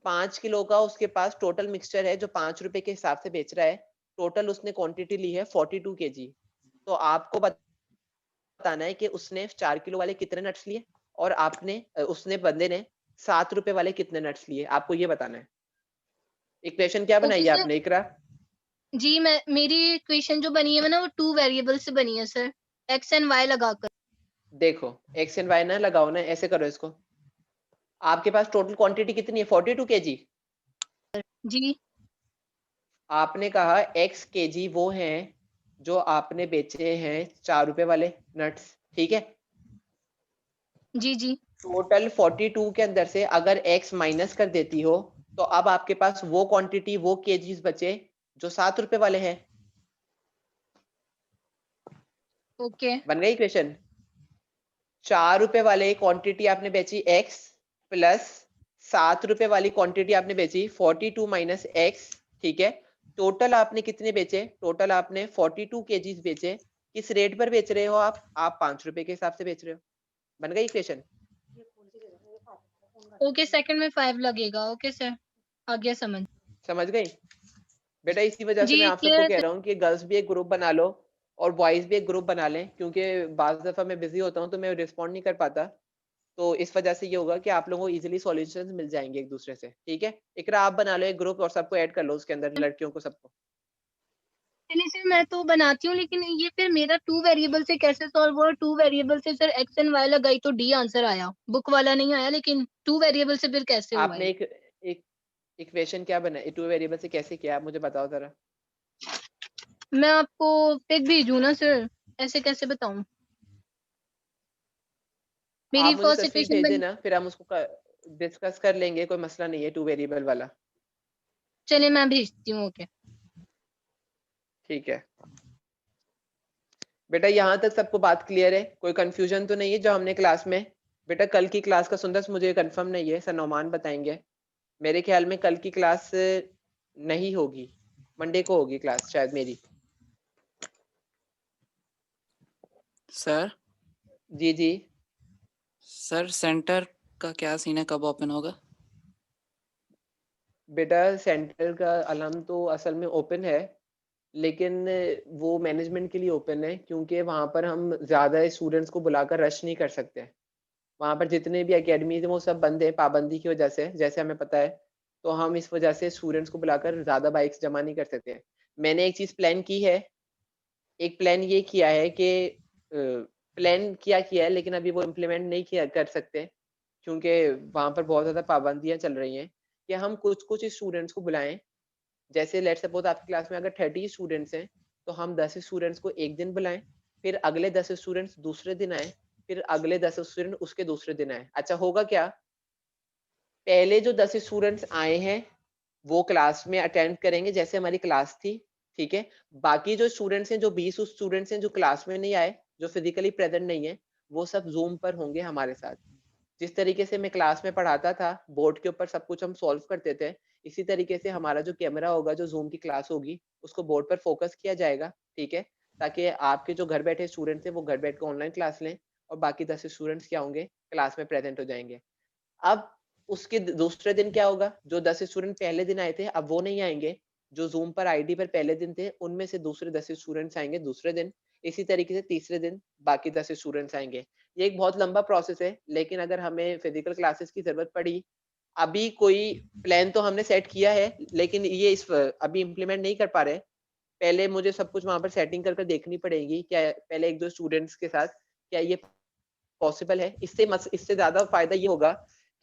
5 kilo का उसके पास टोटल मिक्सचर है जो 5 रुपए के हिसाब से बेच रहा है। टोटल उसने क्वांटिटी ली है 42 केजी। तो आपको बताना है कि उसने 4 किलो वाले कितने नट्स लिए और उसने बंदे ने 7 रुपए वाले कितने नट्स लिए, आपको ये बताना है। इक्वेशन क्या बनाई
ओके
है
सर।
आपने इकरा?
जी मेरी इक्वेशन जो बनी है ना वो 2 वेरिएबल से बनी है सर, x एंड y लगाकर।
देखो एक्स एंड वाई ना लगाओ ना, ऐसे करो इसको। आपके पास टोटल क्वांटिटी कितनी है? 42 केजी।
जी
आपने कहा एक्स केजी वो हैं जो आपने बेचे हैं 4 रुपए वाले नट्स, ठीक है।
जी जी
टोटल 42 के अंदर से अगर एक्स माइनस कर देती हो तो अब आपके पास वो क्वांटिटी वो केजीज बचे जो 7 रुपए वाले हैं।
ओके
बन गई इक्वेशन? 4 रुपए वाले क्वांटिटी आपने बेची एक्स प्लस 7 रुपए वाली क्वांटिटी आपने बेची 42 माइनस एक्स, ठीक है। टोटल आपने कितने बेचे? टोटल आपने 42 केजीज बेचे। किस रेट पर बेच रहे हो आप 5 रुपए के हिसाब से बेच रहे हो। बन गई इक्वेशन?
ओके, सेकंड में 5 लगेगा। ओके सर, आ गया समझ।
समझ गई बेटा? इसी वजह से मैं
जी
आप सबको
क्लियर
कह
सर।
रहा हूँ कि गर्ल्स भी एक ग्रुप बना लो और बॉयज भी एक ग्रुप बना लें, क्योंकि बाज दफा मैं बिजी होता हूँ तो मैं रिस्पॉन्ड नहीं कर पाता। तो इस वजह से ये होगा कि आप लोगों को इजीली सॉल्यूशंस मिल जाएंगे एक दूसरे से, ठीक है। इकरा आप बना लो एक ग्रुप और सबको ऐड कर लो उसके अंदर, लड़कियों को सबको।
चलिए सर, मैं तो बनाती हूँ, लेकिन ये फिर मेरा 2 वेरिएबल से कैसे सॉल्व हुआ? 2 वेरिएबल से सर एक्स एंड वाई लगाई तो डी आंसर आया, बुक वाला नहीं आया, लेकिन 2 वेरिएबल से फिर कैसे हुआ
आपने
ये?
एक इक्वेशन क्या बनाई 2 वेरिएबल से, कैसे किया आप मुझे बताओ जरा।
मैं आपको पिक भेजूँ ना सर, ऐसे कैसे बताऊँ? मेरी
आप मुझे
फर्स्ट
तस्वीर
इक्वेशन
भेज
बनी।
देना, फिर हम उसको डिस्कस कर लेंगे, कोई मसला नहीं है 2 वेरिएबल वाला।
चलिए मैं भेजती हूँ। ओके
ठीक है बेटा, यहाँ तक सबको बात क्लियर है? कोई कंफ्यूजन तो नहीं है जो हमने क्लास में? बेटा कल की क्लास का सुंदर मुझे कंफर्म नहीं है, सर नौमान बताएंगे। मेरे ख्याल में कल की क्लास नहीं होगी, मंडे को होगी क्लास शायद मेरी।
सर
जी जी
सर सेंटर का क्या सीन है, कब ओपन होगा?
बेटा सेंटर का अलम तो असल में ओपन है, लेकिन वो मैनेजमेंट के लिए ओपन है, क्योंकि वहाँ पर हम ज़्यादा स्टूडेंट्स को बुलाकर रश नहीं कर सकते। वहाँ पर जितने भी एकेडमीज हैं वो सब बंद है पाबंदी की वजह से, जैसे हमें पता है। तो हम इस वजह से स्टूडेंट्स को बुलाकर ज़्यादा बाइक्स जमा नहीं कर सकते। मैंने एक चीज़ प्लान की है, एक प्लान ये किया है कि प्लान किया है, लेकिन अभी वो इम्प्लीमेंट नहीं किया कर सकते, क्योंकि वहाँ पर बहुत ज़्यादा पाबंदियाँ चल रही हैं। कि हम कुछ स्टूडेंट्स को बुलाएं, जैसे लेट्स सपोज आपकी क्लास में अगर 30 स्टूडेंट्स हैं तो हम 10 स्टूडेंट्स को एक दिन बुलाएं, फिर अगले 10 स्टूडेंट्स दूसरे दिन आए, फिर अगले 10 स्टूडेंट उसके दूसरे दिन आए। अच्छा होगा क्या, पहले जो 10 स्टूडेंट्स आए हैं वो क्लास में अटेंड करेंगे जैसे हमारी क्लास थी, ठीक है। बाकी जो स्टूडेंट्स हैं, जो 20 स्टूडेंट्स हैं जो क्लास में नहीं आए, जो फिजिकली प्रेजेंट नहीं है, वो सब जूम पर होंगे हमारे साथ। जिस तरीके से मैं क्लास में पढ़ाता था, बोर्ड के ऊपर सब कुछ हम सॉल्व करते थे, इसी तरीके से हमारा जो कैमरा होगा, जो जूम की क्लास होगी, उसको बोर्ड पर फोकस किया जाएगा, ठीक है। ताकि आपके जो घर बैठे स्टूडेंट्स हैं वो घर बैठ के ऑनलाइन क्लास लें, और बाकी 10 स्टूडेंट्स क्या होंगे, क्लास में प्रेजेंट हो जाएंगे। अब उसके दूसरे दिन क्या होगा, जो 10 स्टूडेंट पहले दिन आए थे अब वो नहीं आएंगे, जो जूम पर आईडी पर पहले दिन थे उनमें से दूसरे 10 स्टूडेंट्स आएंगे दूसरे दिन। इसी तरीके से तीसरे दिन बाकी 10 स्टूडेंट्स आएंगे। ये एक बहुत लंबा प्रोसेस है, लेकिन अगर हमें फिजिकल क्लासेस की जरूरत पड़ी, अभी कोई प्लान तो हमने सेट किया है, लेकिन ये इस अभी इम्प्लीमेंट नहीं कर पा रहे। पहले मुझे सब कुछ वहां पर सेटिंग कर देखनी पड़ेगी, क्या पहले एक दो स्टूडेंट्स के साथ क्या ये पॉसिबल है। इससे ज्यादा फायदा ये होगा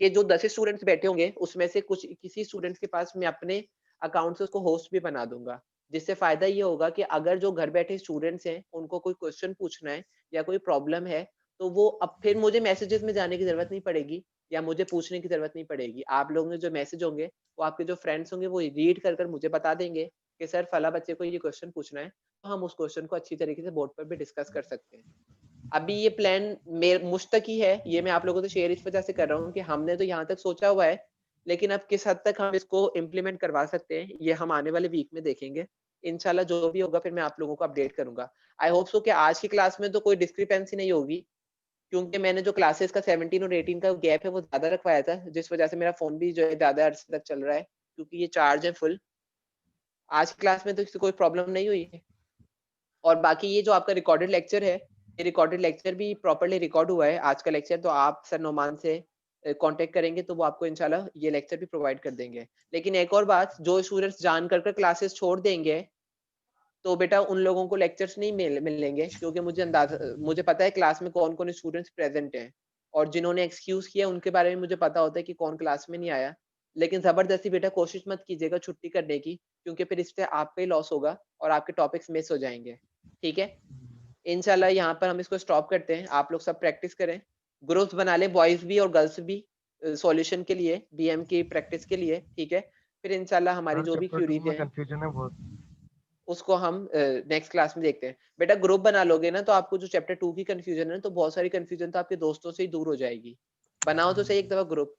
कि जो 10 स्टूडेंट्स बैठे होंगे उसमें से कुछ किसी स्टूडेंट्स के पास मैं अपने अकाउंट से उसको होस्ट भी बना दूंगा, जिससे फायदा ये होगा कि अगर जो घर बैठे स्टूडेंट्स हैं उनको कोई क्वेश्चन पूछना है या कोई प्रॉब्लम है, तो वो अब फिर मुझे मैसेजेस में जाने की जरूरत नहीं पड़ेगी या मुझे पूछने की जरूरत नहीं पड़ेगी। आप लोगों के जो मैसेज होंगे वो आपके जो फ्रेंड्स होंगे वो रीड कर मुझे बता देंगे कि सर फला बच्चे को ये क्वेश्चन पूछना है, तो हम उस क्वेश्चन को अच्छी तरीके से बोर्ड पर भी डिस्कस कर सकते हैं। अभी ये प्लान मुझ तक ही है, ये मैं आप लोगों से शेयर इस वजह से कर रहा हूँ कि हमने तो यहाँ तक सोचा हुआ है, लेकिन अब किस हद तक हम इसको इम्प्लीमेंट करवा सकते हैं ये हम आने वाले वीक में देखेंगे। इंशाल्लाह जो भी होगा फिर मैं आप लोगों को अपडेट करूंगा। आई होप सो कि आज की क्लास में तो कोई डिस्क्रिपेंसी नहीं होगी, क्योंकि मैंने जो क्लासेस का 17 और 18 का गैप है वो ज्यादा रखवाया था, जिस वजह से मेरा फोन भी जो है ज्यादा अरसे तक चल रहा है, क्योंकि ये चार्ज है फुल। आज की क्लास में तो किसी कोई प्रॉब्लम नहीं हुई है। और बाकी ये जो आपका रिकॉर्डेड लेक्चर है, ये रिकॉर्डेड लेक्चर भी प्रॉपर्ली रिकॉर्ड हुआ है आज का लेक्चर, तो आप सर नोमान से कांटेक्ट करेंगे तो वो आपको इंशाल्लाह ये लेक्चर भी प्रोवाइड कर देंगे। लेकिन एक और बात, जो स्टूडेंट्स जान कर क्लासेस छोड़ देंगे तो बेटा उन लोगों को लेक्चर्स नहीं मिलेंगे, क्योंकि मुझे पता है क्लास में कौन कौन स्टूडेंट्स प्रेजेंट हैं, और जिन्होंने एक्सक्यूज किया उनके बारे में मुझे पता होता है कि कौन क्लास में नहीं आया। लेकिन जबरदस्ती बेटा कोशिश मत कीजिएगा छुट्टी करने की, क्योंकि फिर इससे आपका ही लॉस होगा और आपके टॉपिक्स मिस हो जाएंगे। ठीक है, इंशाल्लाह यहाँ पर हम इसको स्टॉप करते हैं। आप लोग सब प्रैक्टिस करें, ग्रुप्स बना लें, बॉयज भी और गर्ल्स भी, सॉल्यूशन के लिए, बीएम की प्रैक्टिस के लिए। ठीक है, फिर इंशाल्लाह हमारी जो भी क्यूरीज हैं
कंफ्यूजन है बहुत।
उसको हम नेक्स्ट क्लास में देखते हैं। बेटा ग्रुप बना लोगे ना तो आपको जो चैप्टर 2 की कंफ्यूजन है तो बहुत सारी कंफ्यूजन तो आपके दोस्तों से ही दूर हो जाएगी। बनाओ तो सही एक दफा ग्रुप,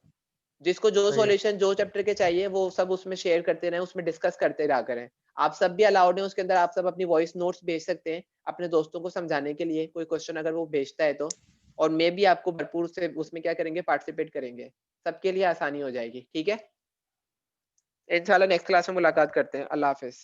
जिसको जो सॉल्यूशन जो चैप्टर के चाहिए वो सब उसमें शेयर करते रहें, उसमें डिस्कस करते रहा करें। आप सब भी अलाउड है उसके अंदर, आप सब अपनी वॉइस नोट्स भेज सकते हैं अपने दोस्तों को समझाने के लिए, कोई क्वेश्चन अगर वो भेजता है तो। और मैं भी आपको भरपूर से उसमें क्या करेंगे, पार्टिसिपेट करेंगे, सबके लिए आसानी हो जाएगी। ठीक है, इंशाल्लाह नेक्स्ट क्लास में मुलाकात करते हैं। अल्लाह हाफिज।